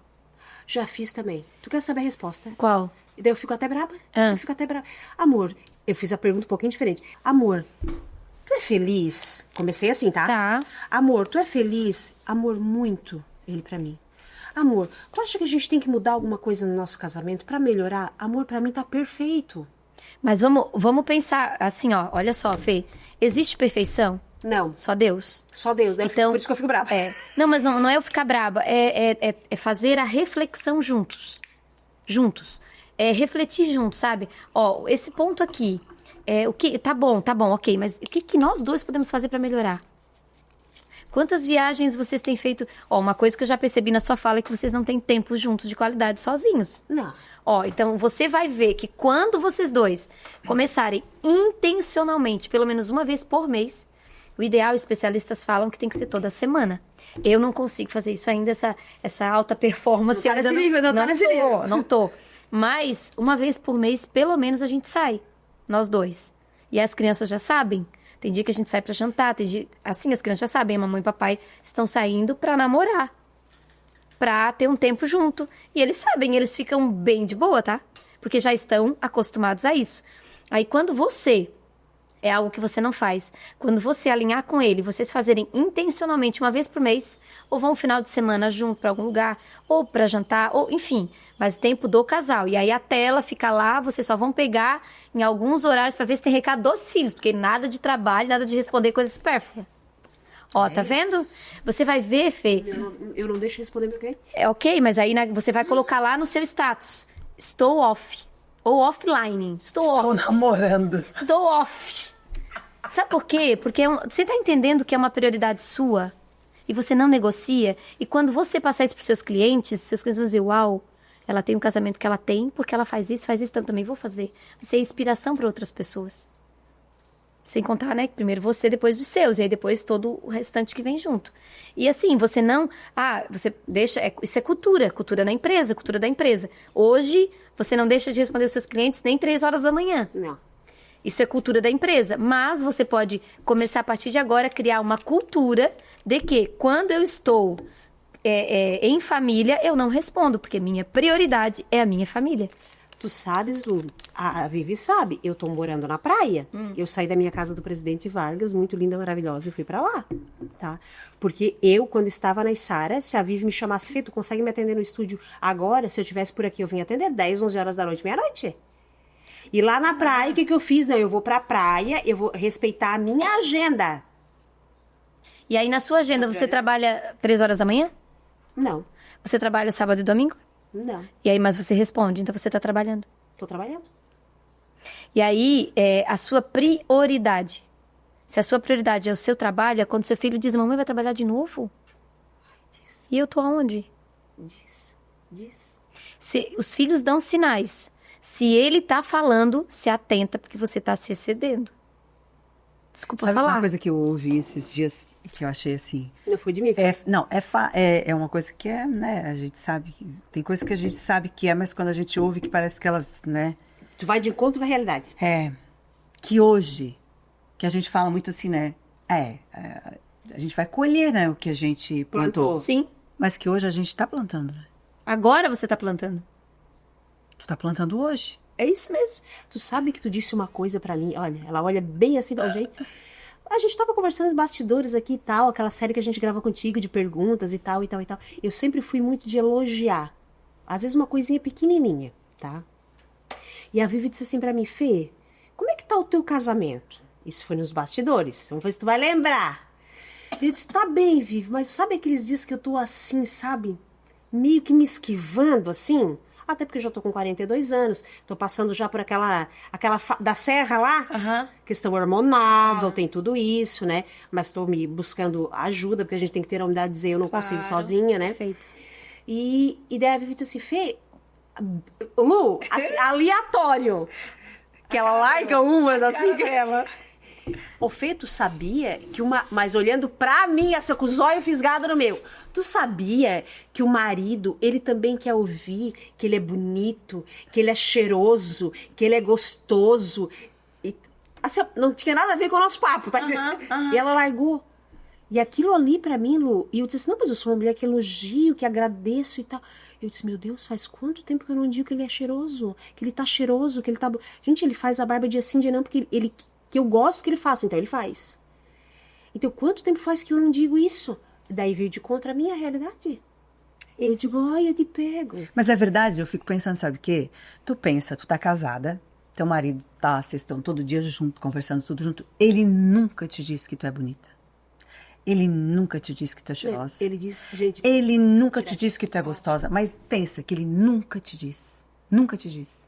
Já fiz também. Tu quer saber a resposta? Qual? E daí eu fico até braba. Ah. Eu fico até braba. Amor, eu fiz a pergunta um pouquinho diferente. Amor, tu é feliz? Comecei assim, tá? Tá. Amor, tu é feliz? Amor, muito. Ele pra mim. Amor, tu acha que a gente tem que mudar alguma coisa no nosso casamento pra melhorar? Amor, pra mim tá perfeito. Mas vamos pensar assim, ó, olha só, Fê. Existe perfeição? Não. Só Deus? Só Deus, né? Então, por isso que eu fico brava. Não, mas não é eu ficar braba. É fazer a reflexão juntos. Juntos. É refletir juntos, sabe? Ó, esse ponto aqui, Tá bom, ok, mas o que nós dois podemos fazer para melhorar? Quantas viagens vocês têm feito? Uma coisa que eu já percebi na sua fala é que vocês não têm tempo juntos de qualidade sozinhos. Não. Então você vai ver que quando vocês dois começarem intencionalmente, pelo menos uma vez por mês, o ideal, especialistas falam que tem que ser toda semana. Eu não consigo fazer isso ainda, essa alta performance. Não tá nesse nível, não tá nesse nível. Não tô. Mas uma vez por mês, pelo menos, a gente sai. Nós dois. E as crianças já sabem. Tem dia que a gente sai pra jantar, tem dia... Assim, as crianças já sabem, a mamãe e o papai estão saindo pra namorar. Pra ter um tempo junto. E eles sabem, eles ficam bem de boa, tá? Porque já estão acostumados a isso. Aí, quando você... É algo que você não faz. Quando você alinhar com ele, vocês fazerem intencionalmente uma vez por mês, ou vão um final de semana junto pra algum lugar, ou pra jantar, ou enfim, mas tempo do casal. E aí a tela fica lá, vocês só vão pegar em alguns horários pra ver se tem recado dos filhos, porque nada de trabalho, nada de responder coisas supérfluas. Tá vendo? Você vai ver, Fê. Eu não deixo responder meu cliente. Ok, mas aí você vai colocar lá no seu status. Estou off. Ou offline. Estou namorando. Estou off. Sabe por quê? Porque você tá entendendo que é uma prioridade sua e você não negocia. E quando você passar isso para seus clientes vão dizer, uau, ela tem um casamento que ela tem porque ela faz isso, então eu também vou fazer. Você é inspiração para outras pessoas. Sem contar, né? Primeiro você, depois os seus. E aí depois todo o restante que vem junto. E assim, você não... você deixa... Isso é cultura. Cultura da empresa. Hoje, você não deixa de responder os seus clientes nem 3 horas da manhã. Não. Isso é cultura da empresa. Mas você pode começar a partir de agora a criar uma cultura de que quando eu estou em família, eu não respondo. Porque minha prioridade é a minha família. Tu sabes, Lu, a Vivi sabe, eu tô morando na praia. Eu saí da minha casa do Presidente Vargas, muito linda, maravilhosa, e fui pra lá, tá? Porque eu, quando estava na Isara, se a Vivi me chamasse, Fê, tu consegue me atender no estúdio agora? Se eu estivesse por aqui, eu vim atender 10, 11 horas da noite, meia-noite. E lá na praia, o que eu fiz? Não, eu vou pra praia, eu vou respeitar a minha agenda. E aí, na sua agenda, você trabalha 3 horas da manhã? Não. Você trabalha sábado e domingo? Não. E aí, mas você responde, então você tá trabalhando. Tô trabalhando. E aí, a sua prioridade. Se a sua prioridade é o seu trabalho, é quando seu filho diz, mamãe vai trabalhar de novo? E eu tô aonde? Diz. Os filhos dão sinais. Se ele tá falando, se atenta, porque você tá se excedendo. Desculpa Sabe falar. uma coisa que eu ouvi esses dias que eu achei assim... Não foi de mim. É uma coisa que né, a gente sabe... Tem coisas que a gente sabe que mas quando a gente ouve que parece que elas, né... Tu vai de encontro com a realidade. Que hoje, que a gente fala muito assim, né? A gente vai colher, né, o que a gente plantou. Sim. Mas que hoje a gente tá plantando, né? Agora você tá plantando. Tu tá plantando hoje. É isso mesmo. Tu sabe que tu disse uma coisa pra mim, olha, ela olha bem assim pra gente. A gente tava conversando em bastidores aqui e tal, aquela série que a gente grava contigo de perguntas e tal. Eu sempre fui muito de elogiar. Às vezes uma coisinha pequenininha, tá? E a Vivi disse assim pra mim, Fê, como é que tá o teu casamento? Isso foi nos bastidores, vamos ver se tu vai lembrar. Eu disse, tá bem, Vivi, mas sabe aqueles dias que eu tô assim, sabe? Meio que me esquivando, assim... Até porque eu já tô com 42 anos, tô passando já por aquela da serra lá, questão hormonal, tem tudo isso, né? Mas tô me buscando ajuda, porque a gente tem que ter a humildade de dizer eu não consigo sozinha, né? Perfeito. E daí a Vivi disse assim, Fê, Lu, assim, aleatório, que ela larga umas assim, que ela... Ô Fê, tu sabia que mas olhando pra mim, assim, com os olhos fisgados no meu, tu sabia que o marido, ele também quer ouvir que ele é bonito, que ele é cheiroso, que ele é gostoso. E, assim, não tinha nada a ver com o nosso papo, tá? E ela largou. E aquilo ali pra mim, Lu, e eu disse assim, não, mas eu sou uma mulher que elogio, que agradeço e tal. Eu disse, meu Deus, faz quanto tempo que eu não digo que ele é cheiroso, que ele tá cheiroso, que ele tá... Gente, ele faz a barba dia sim, dia não, porque ele... que eu gosto que ele faça, então ele faz. Então, quanto tempo faz que eu não digo isso? Daí veio de contra a minha realidade. Eu digo, eu te pego. Mas é verdade, eu fico pensando, sabe o quê? Tu pensa, tu tá casada, teu marido tá, vocês estão todo dia junto, conversando tudo junto. Ele nunca te disse que tu é bonita. Ele nunca te disse que tu é cheirosa. Ele disse, gente... Ele nunca te disse que tu é gostosa. Mas pensa que ele nunca te disse. Nunca te disse.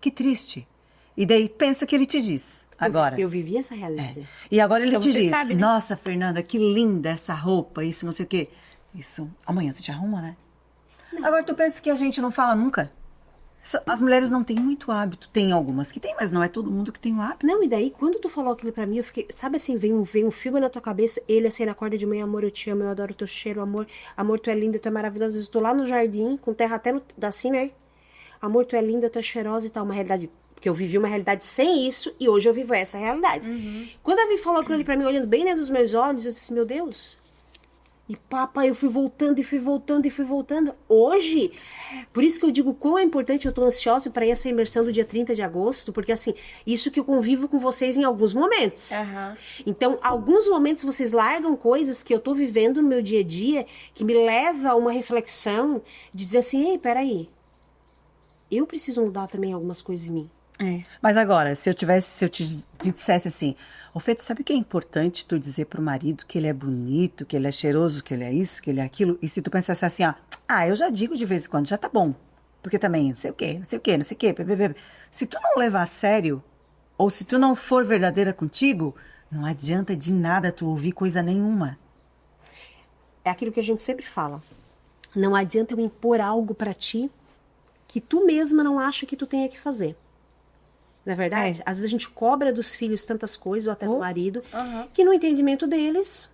Que triste. E daí pensa que ele te diz. Agora. Eu vivi essa realidade. E agora ele Então te você diz, sabe, né? nossa, Fernanda, que linda essa roupa, isso não sei o quê. Isso, amanhã tu te arruma, né? Agora tu pensa que a gente não fala nunca? As mulheres não têm muito hábito. Tem algumas que têm, mas não é todo mundo que tem o hábito. Não, e daí, quando tu falou aquilo pra mim, eu fiquei... Sabe assim, vem um filme na tua cabeça, ele assim, na corda de manhã, amor, eu te amo, eu adoro o teu cheiro, amor, tu é linda, tu é maravilhosa. Às vezes eu tô lá no jardim, com terra até assim, né? Amor, tu é linda, tu é cheirosa e tal. Uma realidade... Porque eu vivi uma realidade sem isso, e hoje eu vivo essa realidade. Quando a Vi falou aquilo ali pra mim, olhando bem dentro dos meus olhos, eu disse, meu Deus... E papai, eu fui voltando, e fui voltando, e fui voltando. Hoje, por isso que eu digo quão é importante, eu tô ansiosa para ir essa imersão do dia 30 de agosto, porque assim, isso que eu convivo com vocês em alguns momentos. Então, alguns momentos vocês largam coisas que eu tô vivendo no meu dia a dia, que me leva a uma reflexão, de dizer assim, ei, peraí, eu preciso mudar também algumas coisas em mim. Mas agora, se eu te dissesse assim, ô Fê, tu sabe que é importante tu dizer pro marido que ele é bonito, que ele é cheiroso, que ele é isso, que ele é aquilo? E se tu pensasse assim, ó, eu já digo de vez em quando, já tá bom. Porque também, não sei o quê, não sei o quê, não sei o quê. Se tu não levar a sério, ou se tu não for verdadeira contigo, não adianta de nada tu ouvir coisa nenhuma. É aquilo que a gente sempre fala. Não adianta eu impor algo pra ti que tu mesma não acha que tu tenha que fazer. Não é verdade? Às vezes a gente cobra dos filhos tantas coisas, ou até do marido, que no entendimento deles,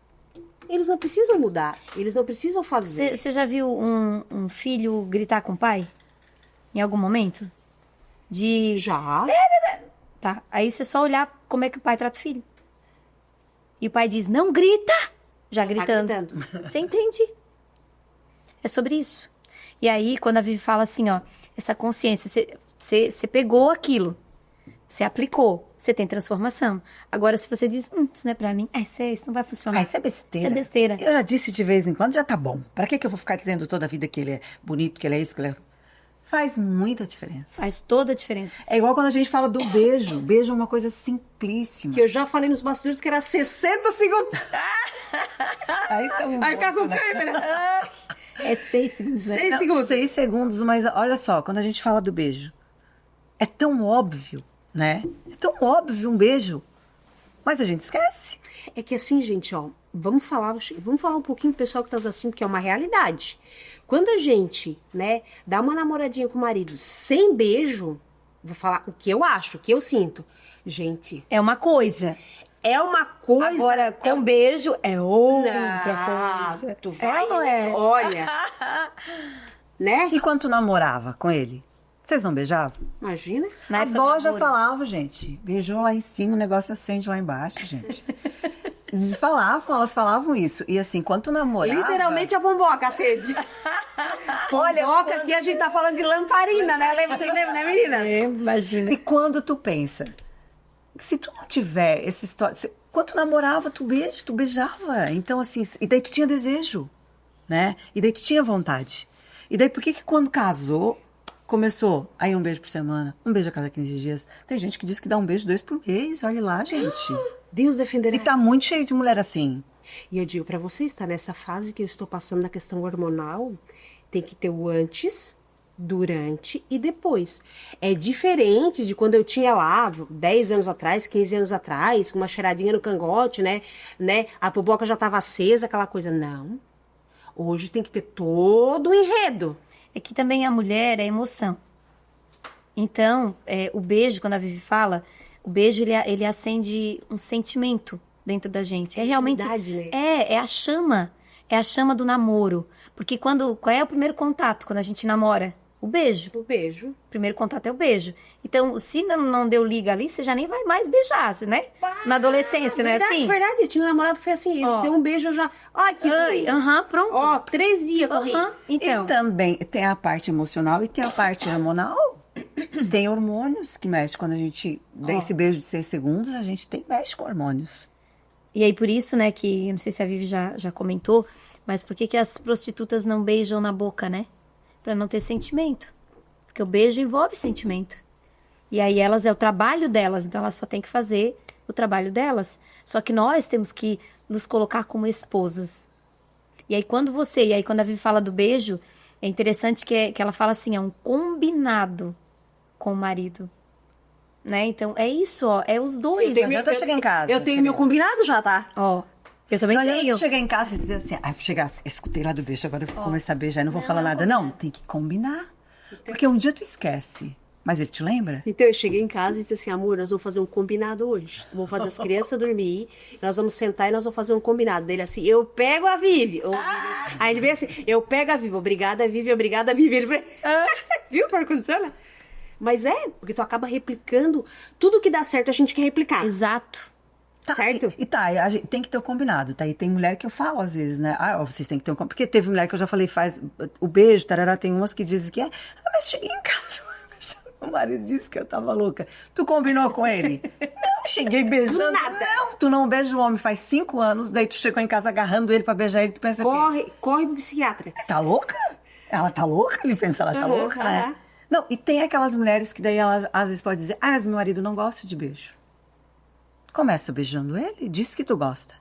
eles não precisam mudar. Eles não precisam fazer. Você já viu um filho gritar com o pai? Em algum momento? Já? Tá. Aí você só olhar como é que o pai trata o filho. E o pai diz, não grita! Já gritando. Tá gritando. Você entende? É sobre isso. E aí, quando a Vivi fala assim, ó, essa consciência, você pegou aquilo. Você aplicou, você tem transformação. Agora, se você diz, isso não é pra mim, isso não vai funcionar. Isso é besteira. Isso é besteira. Eu já disse de vez em quando, já tá bom. Pra que eu vou ficar dizendo toda a vida que ele é bonito, que ele é isso, que ele é... Faz muita diferença. Faz toda a diferença. É igual quando a gente fala do beijo. Beijo é uma coisa simplíssima. Que eu já falei nos bastidores que era 60 segundos. Aí tá um Aí fica com né? câmera. É 6 segundos. Né? 6 segundos. 6 segundos, mas olha só, quando a gente fala do beijo, é tão óbvio, né? É tão óbvio um beijo, mas a gente esquece. É que assim, gente, ó, vamos falar um pouquinho pro pessoal que tá assistindo, que é uma realidade. Quando a gente, né, dá uma namoradinha com o marido sem beijo, vou falar o que eu acho, o que eu sinto. Gente, É uma coisa. é uma coisa... Agora, com beijo, é outra coisa. Tu vai, ou não é? olha, né? E quando tu namorava com ele, vocês não beijavam? Imagina. Na As época do vós já namoro. falavam, gente. Beijou lá em cima, o negócio acende lá embaixo, gente. Elas falavam isso. E assim, quando tu namorava... Literalmente a bomboca, a sede. Olha, Bomboca, aqui a gente tá falando de lamparina, né? Vocês lembram, né, meninas? Imagina. E quando tu pensa, se tu não tiver essa história... Quando tu namorava, tu beijava. Então, assim, e daí tu tinha desejo, né? E daí tu tinha vontade. E daí por que quando casou, começou aí um beijo por semana, um beijo a cada 15 dias? Tem gente que diz que dá um beijo 2 por mês, olha lá, gente. Deus defenderá. E tá muito cheio de mulher assim. E eu digo, pra você estar nessa fase que eu estou passando na questão hormonal, tem que ter o antes, durante e depois. É diferente de quando eu tinha lá 10 anos atrás, 15 anos atrás, com uma cheiradinha no cangote, né? A boboca já tava acesa, aquela coisa. Não. Hoje tem que ter todo o enredo. É que também a mulher é emoção. Então, o beijo, quando a Vivi fala, o beijo, ele acende um sentimento dentro da gente. É realmente... Verdade, né? É a chama. É a chama do namoro. Porque qual é o primeiro contato quando a gente namora? O beijo. O beijo. O primeiro contato é o beijo. Então, se não deu liga ali, você já nem vai mais beijar, né? Na adolescência, não é assim? Verdade. Eu tinha um namorado que foi assim, ele deu um beijo, eu já... Ai, que ruim. Pronto. Ó, 3 dias corri. Então, E também tem a parte emocional e tem a parte hormonal. Tem hormônios que mexem. Quando a gente dá esse beijo de 6 segundos, a gente mexe com hormônios. e aí por isso, né, que, eu não sei se a Vivi já comentou, mas por que as prostitutas não beijam na boca, né? Pra não ter sentimento. Porque o beijo envolve sentimento. E aí é o trabalho delas, então elas só têm que fazer o trabalho delas. Só que nós temos que nos colocar como esposas. E aí quando a Vivi fala do beijo, é interessante que ela fala assim, é um combinado com o marido. né? Então, é isso, ó. É os dois. Não adianta eu chegar em casa. Eu tenho meu combinado já, tá? Ó, eu também Não adianta tenho. eu chegar em casa e dizer assim, escutei lá do beijo, agora eu vou começar a beijar e não vou falar nada. Não, tem que combinar. Porque um dia tu esquece, mas ele te lembra? Então eu cheguei em casa e disse assim, amor, nós vamos fazer um combinado hoje. Vamos fazer as crianças dormir, nós vamos sentar e nós vamos fazer um combinado. Dele assim, eu pego a Vivi. Aí ele veio assim, eu pego a Vivi, obrigada Vivi, obrigada Vivi. Ele falou, viu como funciona? Mas porque tu acaba replicando, tudo que dá certo a gente quer replicar. Exato. Tá, Certo? a gente tem que ter o combinado, tá? E tem mulher que eu falo às vezes, né? Vocês têm que ter um combinado. Porque teve mulher que eu já falei, faz o beijo, tarará, tem umas que dizem que mas cheguei em casa, meu marido disse que eu tava louca. Tu combinou com ele? Não, cheguei beijando. Nada. Não, tu não beija o homem faz 5 anos, daí tu chegou em casa agarrando ele pra beijar ele, tu pensa Corre pro psiquiatra. tá louca? Ela tá louca? Ele pensa, ela tá Aham, louca, né? aham. Não, e tem aquelas mulheres que daí elas às vezes podem dizer, mas meu marido não gosta de beijo. Começa beijando ele, diz que tu gosta.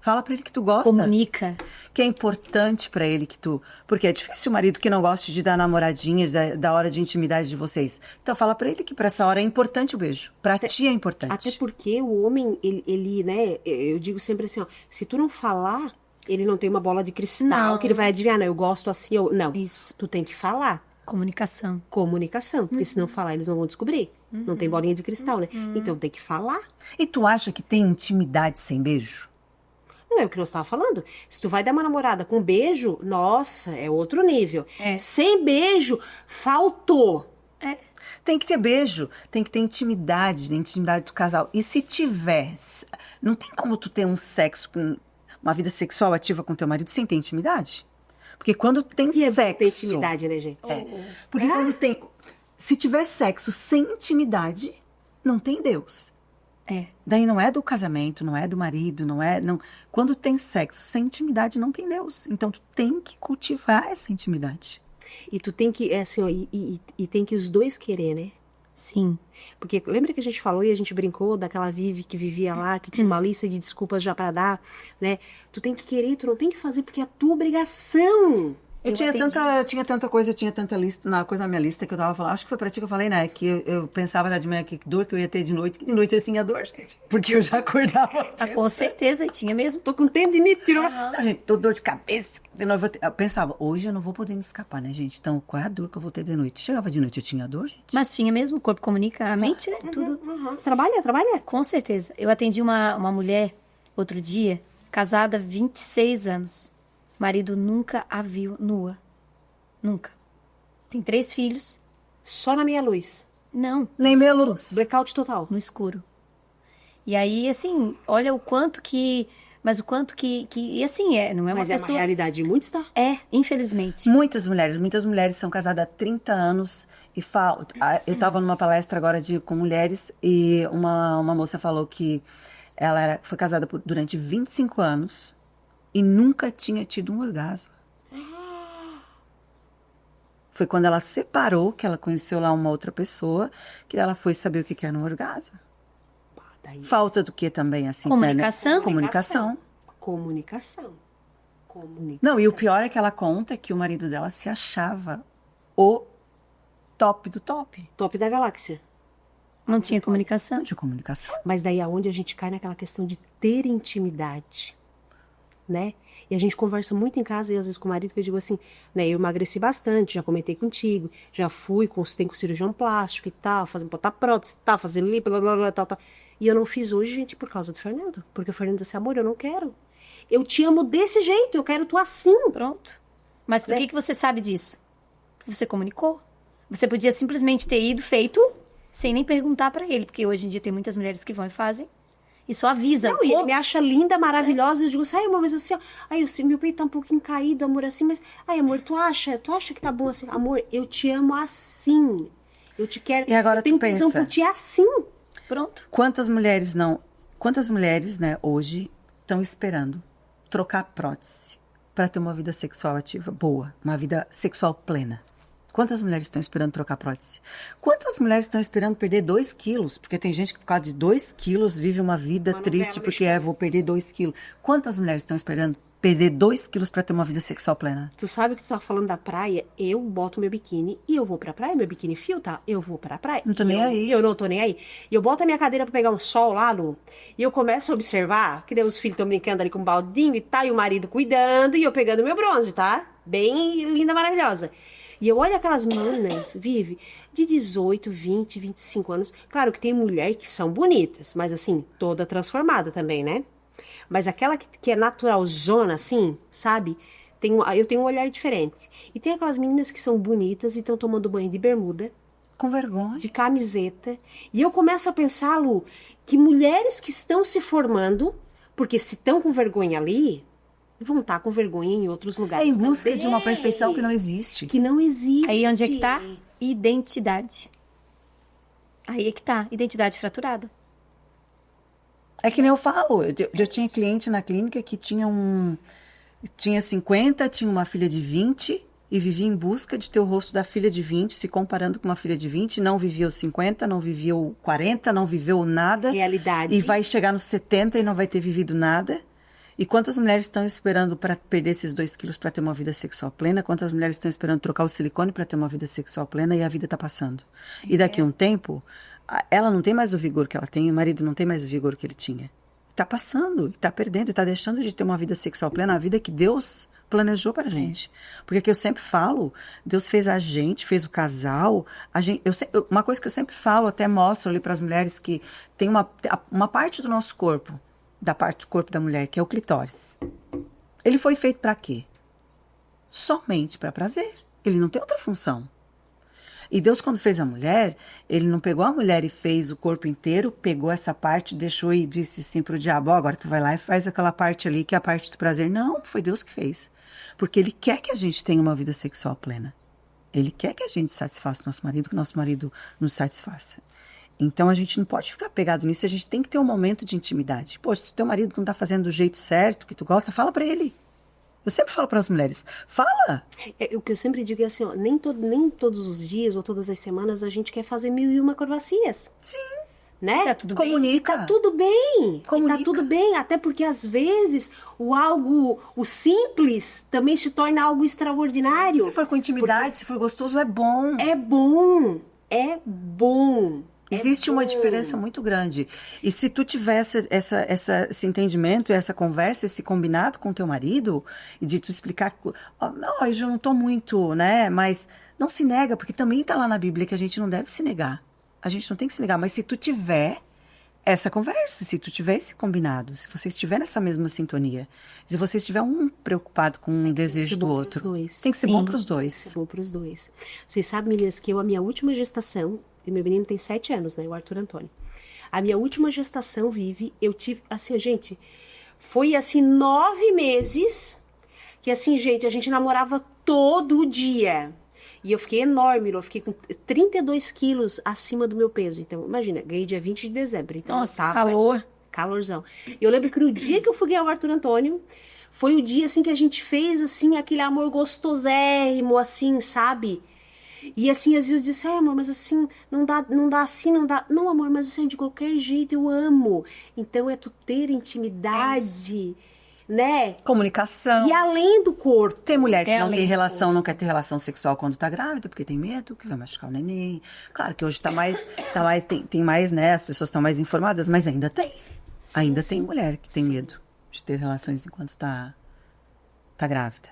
Fala pra ele que tu gosta. Comunica. Que é importante pra ele que tu... Porque é difícil o marido que não goste de dar namoradinha, da hora de intimidade de vocês. Então fala pra ele que pra essa hora é importante o beijo. Pra ti é importante. Até porque o homem, ele, né, eu digo sempre assim, ó, se tu não falar, ele não tem uma bola de cristal Não. que ele vai adivinhar, não, eu gosto assim, não. Isso. Tu tem que falar. Comunicação. Comunicação, porque se não falar, eles não vão descobrir. Não tem bolinha de cristal, né? Então tem que falar. E tu acha que tem intimidade sem beijo? Não é o que nós estávamos falando. Se tu vai dar uma namorada com beijo, nossa, é outro nível. É. Sem beijo, faltou. Tem que ter beijo, tem que ter intimidade, né? Intimidade do casal. E se tiver, não tem como tu ter um sexo, uma vida sexual ativa com teu marido sem ter intimidade? Porque quando tem E é sexo... ter intimidade, né, gente? Porque quando tem... Se tiver sexo sem intimidade, não tem Deus. É. Daí não é do casamento, não é do marido, não é... Não. Quando tem sexo sem intimidade, não tem Deus. Então, tu tem que cultivar essa intimidade. E tu tem que, assim, ó, e tem que os dois querer, né? Sim. Porque lembra que a gente falou e a gente brincou daquela Vivi que vivia lá, que tinha uma lista de desculpas já pra dar, né? Tu tem que querer, tu não tem que fazer porque é a tua obrigação. Eu tinha tanta coisa, eu tinha tanta lista, na coisa na minha lista que eu tava falando, acho que foi pra ti que eu falei, né? Que eu pensava já de manhã que dor que eu ia ter de noite, que de noite eu tinha dor, gente. Porque eu já acordava. Com certeza, e tinha mesmo. Tô com tendinite, Gente, tô dor de cabeça. De novo, eu pensava, hoje eu não vou poder me escapar, né, gente? Então, qual é a dor que eu vou ter de noite? Chegava de noite, eu tinha dor, gente. Mas tinha mesmo, o corpo comunica, a mente, né? Tudo. Trabalha. Com certeza. Eu atendi uma mulher outro dia, casada há 26 anos. O marido nunca a viu nua. Nunca. Tem 3 filhos. Só na minha luz. Não, Nem meia luz. Blackout total. no escuro. E aí, assim, olha o quanto que... Mas o quanto que e assim, não é uma Mas é uma pessoa... realidade de muitos, tá? Infelizmente. Muitas mulheres são casadas há 30 anos e falam... Eu estava numa palestra agora com mulheres e uma moça falou que ela foi casada durante 25 anos e nunca tinha tido um orgasmo. Foi quando ela separou, que ela conheceu lá uma outra pessoa, que ela foi saber o que era um orgasmo. Daí, Falta do que também, assim... Comunicação. Né? Comunicação. Comunicação. Não, e o pior é que ela conta que o marido dela se achava o top do top. Top da galáxia. Não tinha comunicação. De comunicação. Mas daí aonde a gente cai naquela questão de ter intimidade, né? E a gente conversa muito em casa e às vezes com o marido que eu digo assim, né? Eu emagreci bastante, já comentei contigo, já fui, consultei com cirurgião plástico e tal, botar prótese, tal, fazer lipo, blá, blá, blá, tal. E eu não fiz hoje, gente, por causa do Fernando. Porque o Fernando disse, amor, eu não quero. Eu te amo desse jeito, eu quero tu assim. Pronto. Mas por que você sabe disso? Você comunicou. Você podia simplesmente ter ido, feito, sem nem perguntar pra ele. Porque hoje em dia tem muitas mulheres que vão e fazem. E só avisa. Não, e ele me acha linda, maravilhosa. Eu digo assim, ai, amor, mas assim, ó. Ai, meu peito tá um pouquinho caído, amor, assim. Mas, ai, amor, tu acha que tá bom assim? Amor, eu te amo assim. Eu te quero. E agora eu tenho tu pensa. tesão por ti assim. Pronto. Quantas mulheres, né, hoje estão esperando trocar a prótese para ter uma vida sexual ativa boa, uma vida sexual plena? Quantas mulheres estão esperando trocar a prótese? Quantas mulheres estão esperando perder 2 quilos? Porque tem gente que por causa de 2 quilos vive uma vida triste porque vou perder 2 quilos. Quantas mulheres estão esperando perder 2 quilos pra ter uma vida sexual plena? Tu sabe que tu tá falando da praia? Eu boto meu biquíni e eu vou pra praia. Meu biquíni fio, tá? Eu vou pra praia. Não tô nem aí. Eu não tô nem aí. E eu boto a minha cadeira pra pegar um sol lá, Lu. E eu começo a observar que daí os filhos estão brincando ali com um baldinho e tá. E o marido cuidando e eu pegando meu bronze, tá? Bem linda, maravilhosa. E eu olho aquelas meninas, Vivi, de 18, 20, 25 anos. Claro que tem mulher que são bonitas, mas assim, toda transformada também, né? Mas aquela que é naturalzona, assim, sabe? Eu tenho um olhar diferente. E tem aquelas meninas que são bonitas e estão tomando banho de bermuda, Com vergonha. de camiseta. E eu começo a pensar, Lu, que mulheres que estão se formando, porque se estão com vergonha ali, vão estar com vergonha em outros É lugares em busca também. de uma perfeição que não existe. Que não existe. Aí onde é que tá? Identidade. Aí é que tá, identidade fraturada. É que nem eu falo, eu tinha cliente na clínica que tinha 50, tinha uma filha de 20 e vivia em busca de ter o rosto da filha de 20, se comparando com uma filha de 20, não vivia os 50, não vivia o 40, não viveu nada. Realidade. E vai chegar nos 70 e não vai ter vivido nada. E quantas mulheres estão esperando para perder esses 2 quilos para ter uma vida sexual plena? Quantas mulheres estão esperando trocar o silicone para ter uma vida sexual plena e a vida está passando? E daqui a um tempo, ela não tem mais o vigor que ela tem, o marido não tem mais o vigor que ele tinha. Está passando, está perdendo, está deixando de ter uma vida sexual plena, a vida que Deus planejou para a gente. Porque é que eu sempre falo, Deus fez a gente, fez o casal. Uma coisa que eu sempre falo, até mostro ali para as mulheres, que tem uma parte do nosso corpo, da parte do corpo da mulher, que é o clitóris. Ele foi feito para quê? Somente para prazer. Ele não tem outra função. E Deus, quando fez a mulher, ele não pegou a mulher e fez o corpo inteiro, pegou essa parte, deixou e disse assim pro diabo, agora tu vai lá e faz aquela parte ali, que é a parte do prazer. Não, foi Deus que fez. Porque ele quer que a gente tenha uma vida sexual plena. Ele quer que a gente satisfaça o nosso marido, que o nosso marido nos satisfaça. Então, a gente não pode ficar pegado nisso, a gente tem que ter um momento de intimidade. Poxa, se o teu marido não tá fazendo do jeito certo, que tu gosta, fala pra ele. Eu sempre falo para as mulheres, fala! O que eu sempre digo é assim, ó, nem todos os dias ou todas as semanas a gente quer fazer 1001 acrobacias. Sim. Né? Tá tudo Comunica. Tá tudo bem. Comunica. Tá tudo bem, até porque às vezes o simples também se torna algo extraordinário. Se for com intimidade, se for gostoso, é bom. É bom. É bom. Existe uma diferença muito grande. E se tu tivesse esse entendimento, essa conversa, esse combinado com teu marido, e de tu explicar, não, hoje eu não tô muito, né? Mas não se nega, porque também tá lá na Bíblia que a gente não deve se negar. A gente não tem que se negar, mas se tu tiver essa conversa, se tu tiver esse combinado, se você estiver nessa mesma sintonia, se você estiver um preocupado com um desejo do outro, tem que ser bom pros dois. Tem que ser bom pros dois. Vocês sabem, meninas, que a minha última gestação, e meu menino tem 7 anos, né, o Arthur Antônio. A minha última gestação, Vivi, eu tive, assim, gente, foi assim 9 meses, que assim, gente, a gente namorava todo dia. E eu fiquei enorme, eu fiquei com 32 quilos acima do meu peso. Então, imagina, ganhei dia 20 de dezembro. Então, Nossa, calor. Calorzão. Eu lembro que no dia que eu fui ganhar o Arthur Antônio, foi o dia, assim, que a gente fez, assim, aquele amor gostosérrimo, assim, sabe? E, assim, às vezes eu disse, amor, mas assim, não dá assim, não dá. Não, amor, mas assim, de qualquer jeito eu amo. Então, é tu ter intimidade, né? Comunicação. E além do corpo. Tem mulher que É não além tem do relação, não quer ter relação sexual quando tá grávida, porque tem medo que vai machucar o neném. Claro que hoje tem mais, né? As pessoas estão mais informadas, mas ainda tem. Ainda tem mulher que tem medo de ter relações enquanto tá grávida.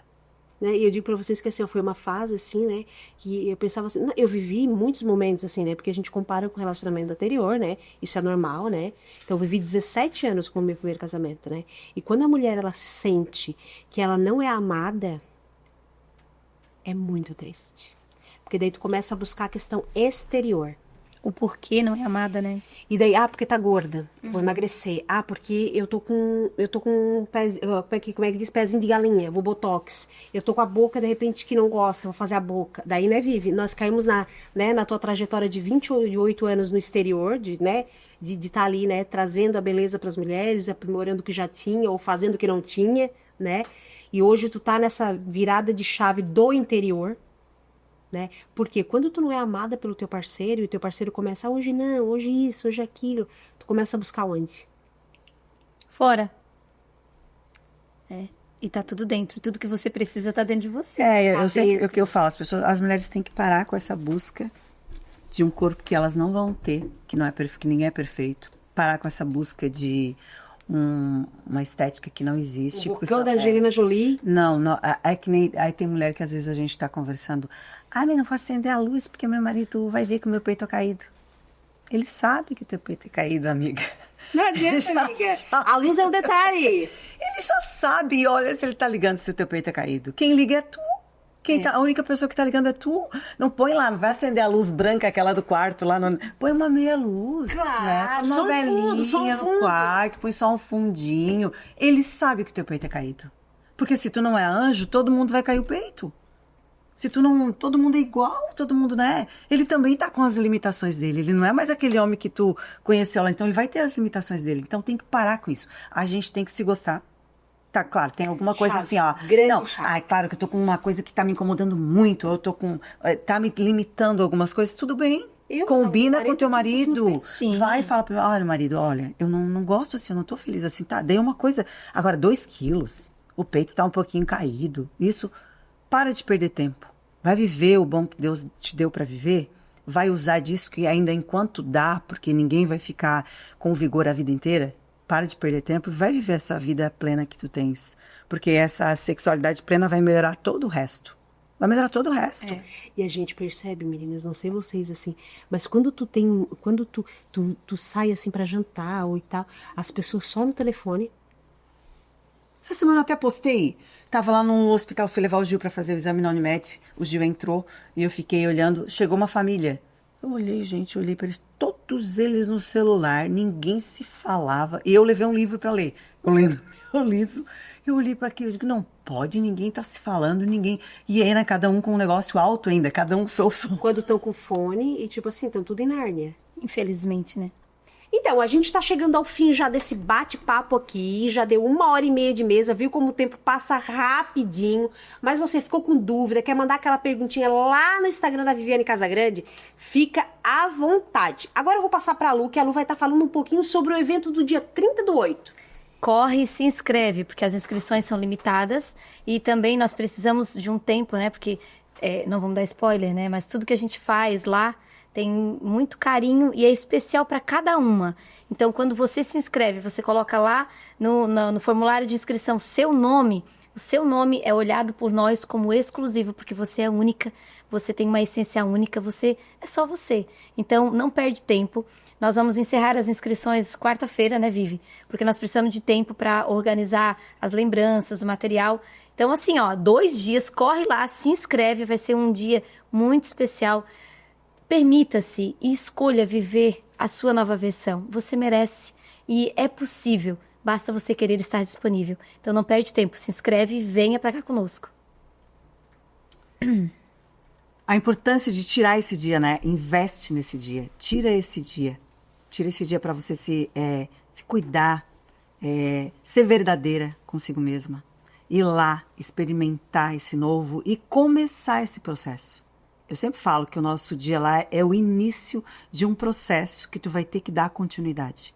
Né? E eu digo pra vocês que assim, foi uma fase assim, né, que eu pensava assim, eu vivi muitos momentos assim, né, porque a gente compara com o relacionamento anterior, né, isso é normal, né, então eu vivi 17 anos com o meu primeiro casamento, né, e quando a mulher, ela se sente que ela não é amada, é muito triste, porque daí tu começa a buscar a questão exterior. O porquê não é amada, né? E daí, porque tá gorda, vou emagrecer. Porque eu tô com pés, como é que diz, pezinho de galinha, vou botox. Eu tô com a boca, de repente, que não gosta, vou fazer a boca. Daí, né, Vivi, nós caímos na tua trajetória de 28 anos no exterior, de estar ali, né, trazendo a beleza para as mulheres, aprimorando o que já tinha, ou fazendo o que não tinha, né? E hoje tu tá nessa virada de chave do interior, né? Porque quando tu não é amada pelo teu parceiro e o teu parceiro começa, hoje não, hoje isso, hoje aquilo, tu começa a buscar onde? Fora. E tá tudo dentro. Tudo que você precisa tá dentro de você. Eu sei o que eu falo. As mulheres têm que parar com essa busca de um corpo que elas não vão ter, que ninguém é perfeito. Parar com essa busca de uma estética que não existe. O bocão da Angelina Jolie. Não, é que nem... Aí tem mulher que às vezes a gente tá conversando. Mas não vou acender a luz porque meu marido vai ver que o meu peito é caído. Ele sabe que o teu peito é caído, amiga. Não adianta, amiga. A luz é um detalhe. Ele já sabe, olha se ele tá ligando se o teu peito é caído. Quem liga é tu. A única pessoa que tá ligando é tu. Não põe lá, não vai acender a luz branca, aquela do quarto lá. Põe uma meia luz, claro, né? Põe uma velhinha no quarto, põe só um fundinho. Ele sabe que o teu peito é caído. Porque se tu não é anjo, todo mundo vai cair o peito. Se tu não... Todo mundo é igual, todo mundo, né? Ele também tá com as limitações dele. Ele não é mais aquele homem que tu conheceu lá. Então, ele vai ter as limitações dele. Então, tem que parar com isso. A gente tem que se gostar. Tá, claro, tem alguma coisa assim, ó. Não, claro que eu tô com uma coisa que tá me incomodando muito. Eu tô com... Tá me limitando algumas coisas. Tudo bem. Combina com o teu marido. Sim. Vai e fala pra ele, olha, marido, olha, eu não gosto assim, eu não tô feliz assim, tá? Daí uma coisa... Agora, 2 quilos. O peito tá um pouquinho caído. Isso... Para de perder tempo. Vai viver o bom que Deus te deu para viver. Vai usar disso que ainda enquanto dá, porque ninguém vai ficar com vigor a vida inteira. Para de perder tempo e vai viver essa vida plena que tu tens. Porque essa sexualidade plena vai melhorar todo o resto. Vai melhorar todo o resto. E a gente percebe, meninas, não sei vocês assim, mas quando tu sai assim para jantar ou e tal, as pessoas só no telefone. Essa semana eu até postei. Tava lá no hospital, fui levar o Gil pra fazer o exame na Unimed. O Gil entrou e eu fiquei olhando. Chegou uma família. Eu olhei, gente, olhei pra eles. Todos eles no celular. Ninguém se falava. E eu levei um livro pra ler. Eu lendo o livro. Eu olhei pra aquilo. Eu digo, não pode, ninguém tá se falando, ninguém. E aí, né, cada um com um negócio alto ainda. Cada um com o seu som. Quando estão com fone e tipo assim, estão tudo em Nárnia. Infelizmente, né? Então, a gente está chegando ao fim já desse bate-papo aqui, já deu 1h30 de mesa, viu como o tempo passa rapidinho, mas você ficou com dúvida, quer mandar aquela perguntinha lá no Instagram da Viviane Casagrande? Fica à vontade. Agora eu vou passar para a Lu, que a Lu vai estar falando um pouquinho sobre o evento do dia 30/8. Corre e se inscreve, porque as inscrições são limitadas e também nós precisamos de um tempo, né? Porque, não vamos dar spoiler, né? Mas tudo que a gente faz lá tem muito carinho e é especial para cada uma. Então, quando você se inscreve, você coloca lá no formulário de inscrição seu nome. O seu nome é olhado por nós como exclusivo, porque você é única, você tem uma essência única, você é só você. Então, não perde tempo. Nós vamos encerrar as inscrições quarta-feira, né, Vivi? Porque nós precisamos de tempo para organizar as lembranças, o material. Então, assim, 2 dias, corre lá, se inscreve, vai ser um dia muito especial. Permita-se e escolha viver a sua nova versão. Você merece e é possível. Basta você querer estar disponível. Então não perde tempo, se inscreve e venha para cá conosco. A importância de tirar esse dia, né? Investe nesse dia. Tira esse dia. Tira esse dia para você se cuidar, ser verdadeira consigo mesma. Ir lá, experimentar esse novo e começar esse processo. Eu sempre falo que o nosso dia lá é o início de um processo que tu vai ter que dar continuidade.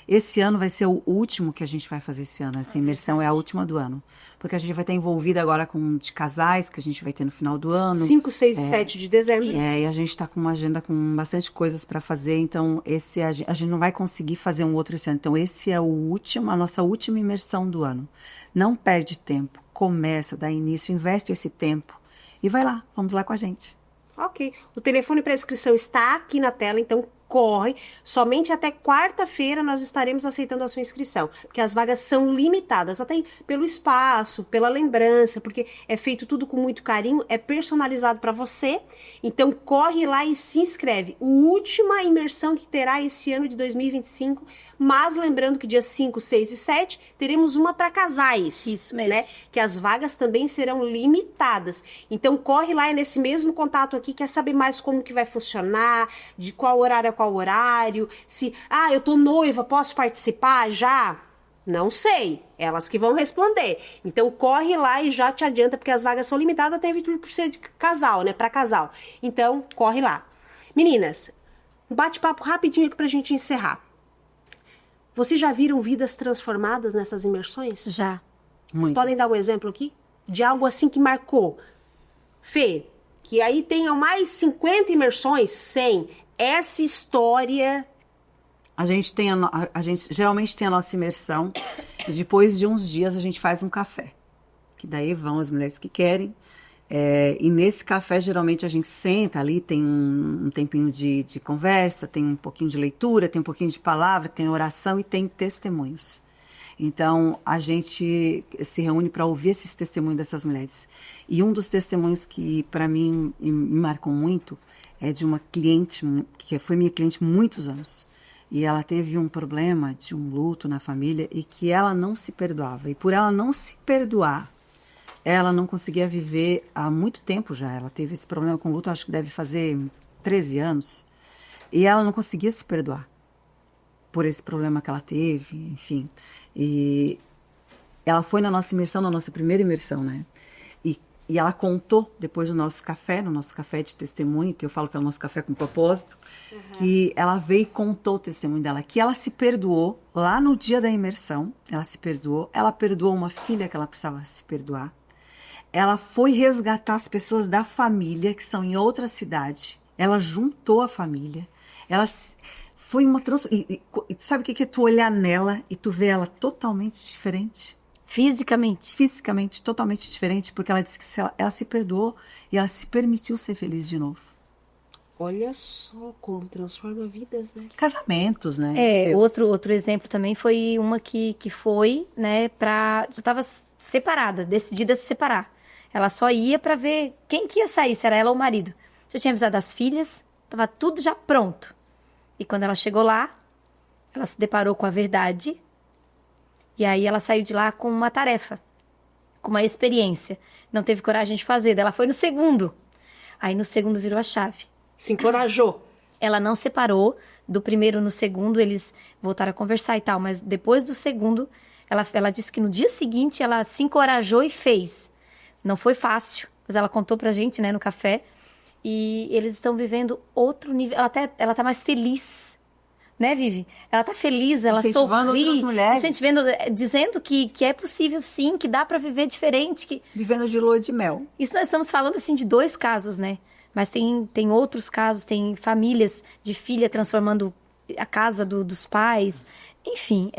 Esse ano vai ser o último que a gente vai fazer esse ano. Essa imersão é a última do ano. Porque a gente vai estar envolvida agora com de casais, que a gente vai ter no final do ano. 5, 6 e 7 de dezembro. E a gente está com uma agenda com bastante coisas para fazer. Então, a gente não vai conseguir fazer um outro esse ano. Então, esse é a nossa última imersão do ano. Não perde tempo. Começa, dá início, investe esse tempo. E vai lá, vamos lá com a gente. Ok. O telefone para inscrição está aqui na tela, então corre. Somente até quarta-feira nós estaremos aceitando a sua inscrição, porque as vagas são limitadas, até pelo espaço, pela lembrança, porque é feito tudo com muito carinho, é personalizado para você. Então corre lá e se inscreve. Última imersão que terá esse ano de 2025, mas lembrando que dia 5, 6 e 7 teremos uma para casais. Isso mesmo. Né? Que as vagas também serão limitadas. Então corre lá, é nesse mesmo contato aqui, quer saber mais como que vai funcionar, de qual horário a qual horário, se, eu tô noiva, posso participar já? Não sei, elas que vão responder. Então corre lá e já te adianta, porque as vagas são limitadas até 20% por ser de casal, né, para casal. Então corre lá. Meninas, um bate-papo rapidinho aqui pra gente encerrar. Vocês já viram vidas transformadas nessas imersões? Já. Vocês podem dar um exemplo aqui? De algo assim que marcou. Fê, que aí tenham mais 50 imersões, 100. Essa história... A gente geralmente tem a nossa imersão e depois de uns dias a gente faz um café. Que daí vão as mulheres que querem. E nesse café, geralmente, a gente senta ali, tem um tempinho de conversa, tem um pouquinho de leitura, tem um pouquinho de palavra, tem oração e tem testemunhos. Então, a gente se reúne para ouvir esses testemunhos dessas mulheres. E um dos testemunhos que, para mim, me marcou muito é de uma cliente, que foi minha cliente há muitos anos. E ela teve um problema de um luto na família e que ela não se perdoava. E por ela não se perdoar, ela não conseguia viver há muito tempo já. Ela teve esse problema com luto, acho que deve fazer 13 anos. E ela não conseguia se perdoar por esse problema que ela teve, enfim. E ela foi na nossa imersão, na nossa primeira imersão, né? E ela contou depois do nosso café, no nosso café de testemunho, que eu falo que é o nosso café com propósito, que ela veio e contou o testemunho dela, que ela se perdoou lá no dia da imersão, ela perdoou uma filha que ela precisava se perdoar. Ela foi resgatar as pessoas da família, que são em outra cidade. Ela juntou a família. Foi uma transformação. E sabe o que é tu olhar nela e tu ver ela totalmente diferente? Fisicamente. Fisicamente, totalmente diferente, porque ela disse que ela se perdoou e ela se permitiu ser feliz de novo. Olha só como transforma vidas, né? Casamentos, né? Outro exemplo também foi uma que foi, né, já estava separada, decidida a se separar. Ela só ia para ver quem que ia sair, se era ela ou o marido. Já tinha avisado as filhas, estava tudo já pronto. E quando ela chegou lá, ela se deparou com a verdade. E aí ela saiu de lá com uma tarefa, com uma experiência. Não teve coragem de fazer. Daí ela foi no segundo. Aí no segundo virou a chave. Se encorajou. Ela não separou do primeiro no segundo, eles voltaram a conversar e tal. Mas depois do segundo, ela disse que no dia seguinte ela se encorajou e fez. Não foi fácil, mas ela contou pra gente, né, no café. E eles estão vivendo outro nível. Ela tá mais feliz. Né, Vivi? Ela tá feliz, ela sorri, incentivando, dizendo que é possível sim, que dá para viver diferente. Vivendo de lua de mel. Isso nós estamos falando assim de 2 casos, né? Mas tem outros casos, tem famílias de filha transformando a casa dos pais. Enfim,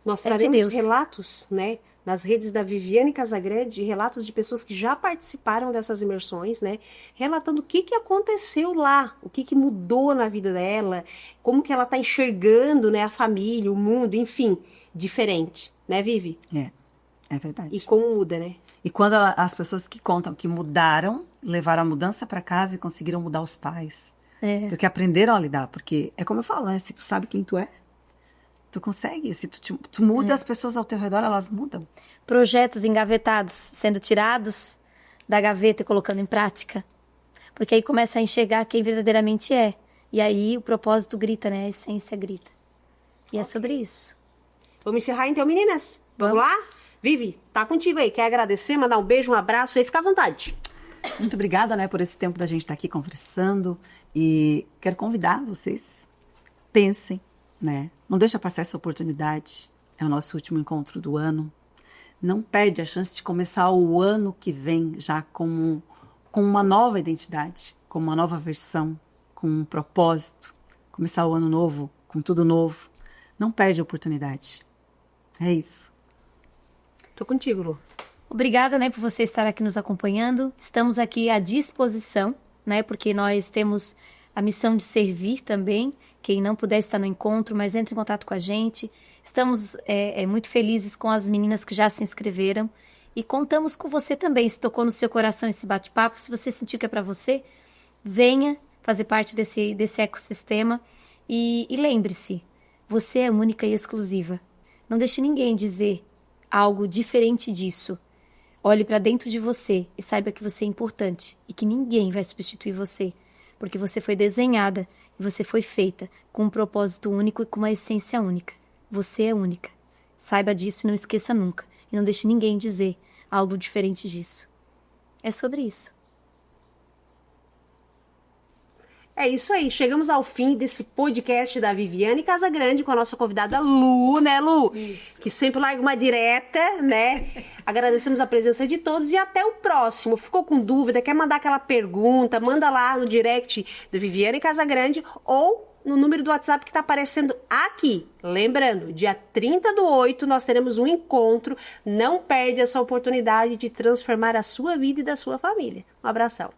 Nós de traremos Deus. relatos, né? Nas redes da Viviane Casagrande, relatos de pessoas que já participaram dessas imersões, né? Relatando o que aconteceu lá, o que mudou na vida dela, como que ela tá enxergando, né, a família, o mundo, enfim, diferente, né, Vivi? É verdade. E como muda, né? E quando as pessoas que contam que mudaram, levaram a mudança para casa e conseguiram mudar os pais. Porque aprenderam a lidar, porque é como eu falo, né? Se tu sabe quem tu é, tu consegue, se tu muda as pessoas ao teu redor, elas mudam. Projetos engavetados sendo tirados da gaveta e colocando em prática. Porque aí começa a enxergar quem verdadeiramente é. E aí o propósito grita, né? A essência grita. E é sobre isso. Vamos encerrar então, meninas? Vamos lá? Vivi, tá contigo aí. Quer agradecer, mandar um beijo, um abraço aí? Fica à vontade. Muito obrigada, né, por esse tempo da gente estar aqui conversando. E quero convidar vocês, pensem, né? Não deixa passar essa oportunidade. É o nosso último encontro do ano. Não perde a chance de começar o ano que vem já com uma nova identidade, com uma nova versão, com um propósito. Começar o ano novo, com tudo novo. Não perde a oportunidade. É isso. Tô contigo, Lu. Obrigada, né, por você estar aqui nos acompanhando. Estamos aqui à disposição, né, porque nós temos a missão de servir também. Quem não puder estar no encontro, mas entre em contato com a gente. Estamos muito felizes com as meninas que já se inscreveram. E contamos com você também. Se tocou no seu coração esse bate-papo, se você sentiu que é para você, venha fazer parte desse ecossistema. E lembre-se, você é única e exclusiva. Não deixe ninguém dizer algo diferente disso. Olhe para dentro de você e saiba que você é importante e que ninguém vai substituir você. Porque você foi desenhada e você foi feita com um propósito único e com uma essência única. Você é única. Saiba disso e não esqueça nunca. E não deixe ninguém dizer algo diferente disso. É sobre isso. É isso aí, chegamos ao fim desse podcast da Viviane Casagrande com a nossa convidada Lu, né, Lu? Isso. Que sempre larga uma direta, né? Agradecemos a presença de todos e até o próximo. Ficou com dúvida, quer mandar aquela pergunta, manda lá no direct da Viviane Casagrande ou no número do WhatsApp que está aparecendo aqui. Lembrando, dia 30/8 nós teremos um encontro. Não perde essa oportunidade de transformar a sua vida e da sua família. Um abração.